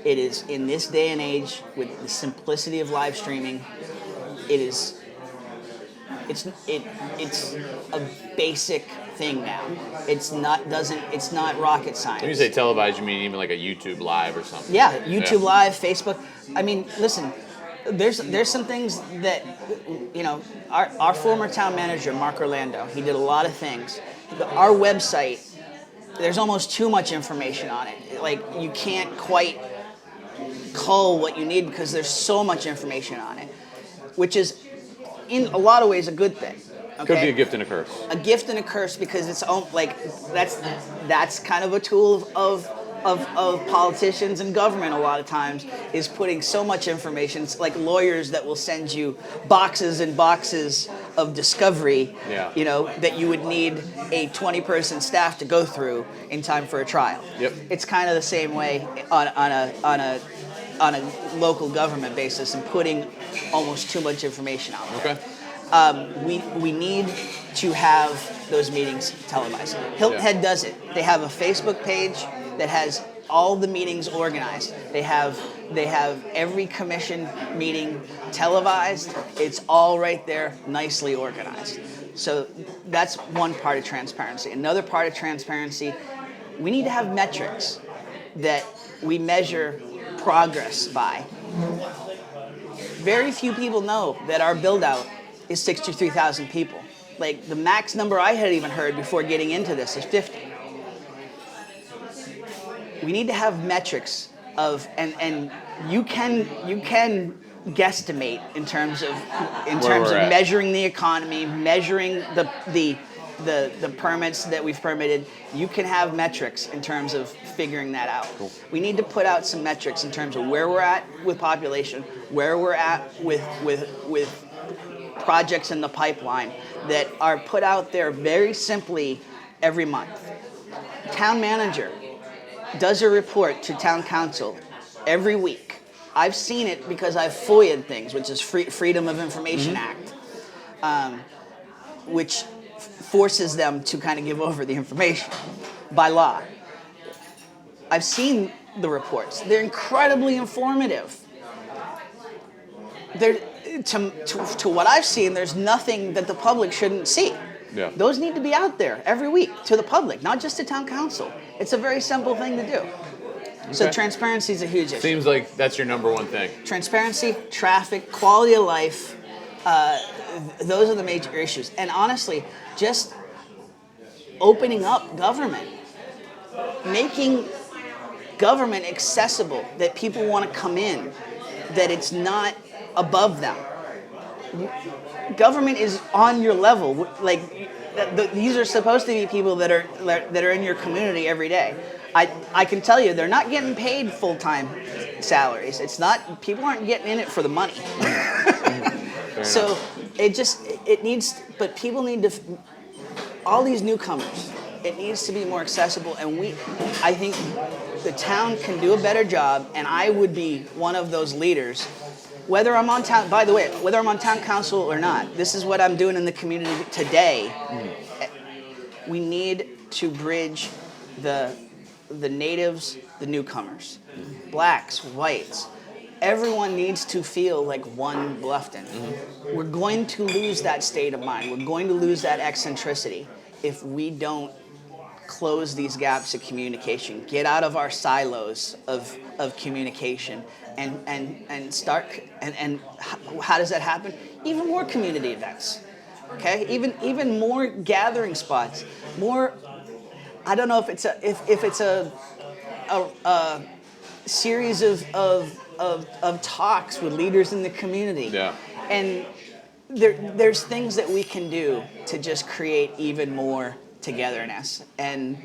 It is, in this day and age, with the simplicity of live streaming, it's a basic thing now. It's not rocket science. When you say televised, you mean even like a YouTube live or something? Yeah, YouTube Live, Facebook. I mean, listen, there's some things that, our former town manager, Mark Orlando, he did a lot of things. Our website, there's almost too much information on it. Like, you can't quite cull what you need because there's so much information on it, which is, in a lot of ways, a good thing. Okay? Could be a gift and a curse. A gift and a curse, because it's like that's kind of a tool of politicians and government a lot of times, is putting so much information. It's like lawyers that will send you boxes and boxes of discovery, that you would need a 20-person staff to go through in time for a trial. Yep. It's kind of the same way on a local government basis, and putting almost too much information out there. Okay. We need to have those meetings televised. Hilton Head does it. They have a Facebook page that has all the meetings organized. They have every commission meeting televised. It's all right there, nicely organized. So that's one part of transparency. Another part of transparency, we need to have metrics that we measure progress by. Very few people know that our build-out is 63,000 people. Like, the max number I had even heard before getting into this is 50. We need to have metrics of, and you can guesstimate in terms of measuring the economy, measuring the permits that we've permitted. You can have metrics in terms of figuring that out. Cool. We need to put out some metrics in terms of where we're at with population, where we're at with projects in the pipeline that are put out there very simply every month. Town manager does a report to town council every week. I've seen it because I've FOIA'd things, which is Freedom of Information Act, which forces them to kind of give over the information by law. I've seen the reports. They're incredibly informative. To what I've seen, there's nothing that the public shouldn't see. Yeah. Those need to be out there every week to the public, not just to town council. It's a very simple thing to do. Okay. So transparency is a huge issue. Seems like that's your number one thing. Transparency, traffic, quality of life, those are the major issues. And honestly, just opening up government, making government accessible, that people want to come in, that it's not above them. Government is on your level. Like, these are supposed to be people that are in your community every day. I can tell you, they're not getting paid full-time salaries. It's not, people aren't getting in it for the money. So it needs, but people need to, all these newcomers, it needs to be more accessible. And I think the town can do a better job, and I would be one of those leaders. Whether I'm on town, by the way, whether I'm on town council or not, this is what I'm doing in the community today. We need to bridge the natives, the newcomers, blacks, whites. Everyone needs to feel like one Bluffton. We're going to lose that state of mind. We're going to lose that eccentricity if we don't close these gaps of communication, get out of our silos of communication, and start. And how does that happen? Even more community events, okay? Even more gathering spots, more. I don't know if it's a series of talks with leaders in the community. Yeah. And there's things that we can do to just create even more togetherness, and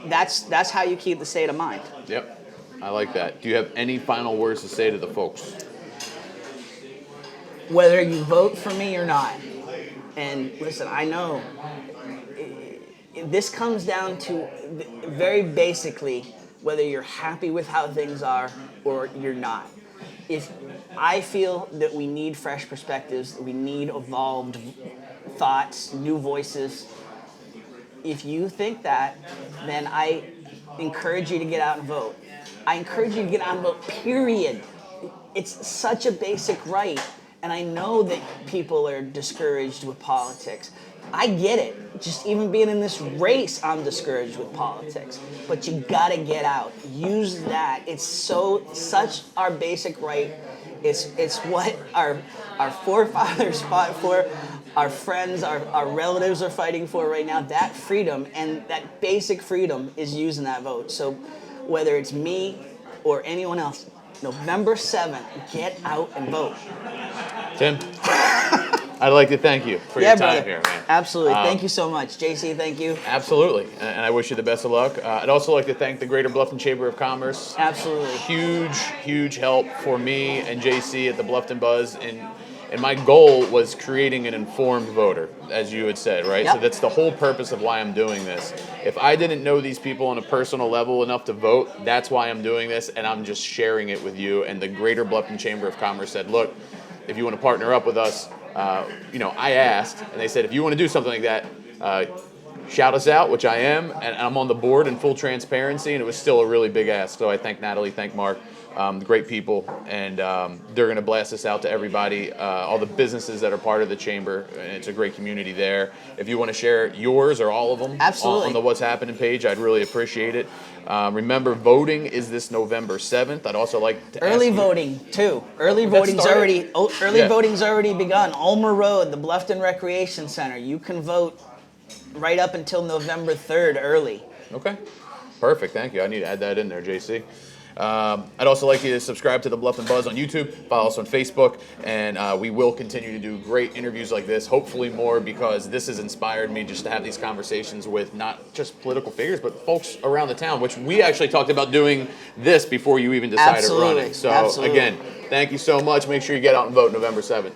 that's how you keep the state of mind. Yep, I like that. Do you have any final words to say to the folks? Whether you vote for me or not, and listen, I know this comes down to very basically whether you're happy with how things are or you're not. If I feel that we need fresh perspectives, we need evolved thoughts, new voices. If you think that, then I encourage you to get out and vote. I encourage you to get out and vote, period. It's such a basic right, and I know that people are discouraged with politics. I get it. Just even being in this race, I'm discouraged with politics. But you gotta get out. Use that. It's such our basic right. It's what our forefathers fought for. Our friends, our relatives are fighting for right now. That freedom, and that basic freedom is using that vote. So whether it's me or anyone else, November 7th, get out and vote. Tim, I'd like to thank you for your time brother. here, man. Absolutely. Thank you so much. JC, thank you. Absolutely. And I wish you the best of luck. I'd also like to thank the Greater Bluffton Chamber of Commerce. Absolutely. Huge help for me and JC at the Bluffton Buzz. And my goal was creating an informed voter, as you had said, right? Yep. So that's the whole purpose of why I'm doing this. If I didn't know these people on a personal level enough to vote, that's why I'm doing this, and I'm just sharing it with you. And the Greater Bluffton Chamber of Commerce said, look, if you want to partner up with us, I asked, and they said, if you want to do something like that, shout us out, which I am, and I'm on the board in full transparency, and it was still a really big ask. So I thank Natalie, thank Mark. Great people, and they're going to blast this out to everybody, all the businesses that are part of the chamber, and it's a great community there. If you want to share yours or all of them Absolutely. on the What's Happening page, I'd really appreciate it. Remember, voting is this November 7th. I'd also like to Early ask voting too. Early That voting's started? voting's already begun. Ulmer Road, the Bluffton Recreation Center. You can vote right up until November 3rd early. Okay, perfect. Thank you. I need to add that in there, JC. I'd also like you to subscribe to the Bluffton Buzz on YouTube, follow us on Facebook, and we will continue to do great interviews like this, hopefully more, because this has inspired me just to have these conversations with not just political figures, but folks around the town, which we actually talked about doing this before you even decided Absolutely. running. So Absolutely. again, thank you so much. Make sure you get out and vote November 7th.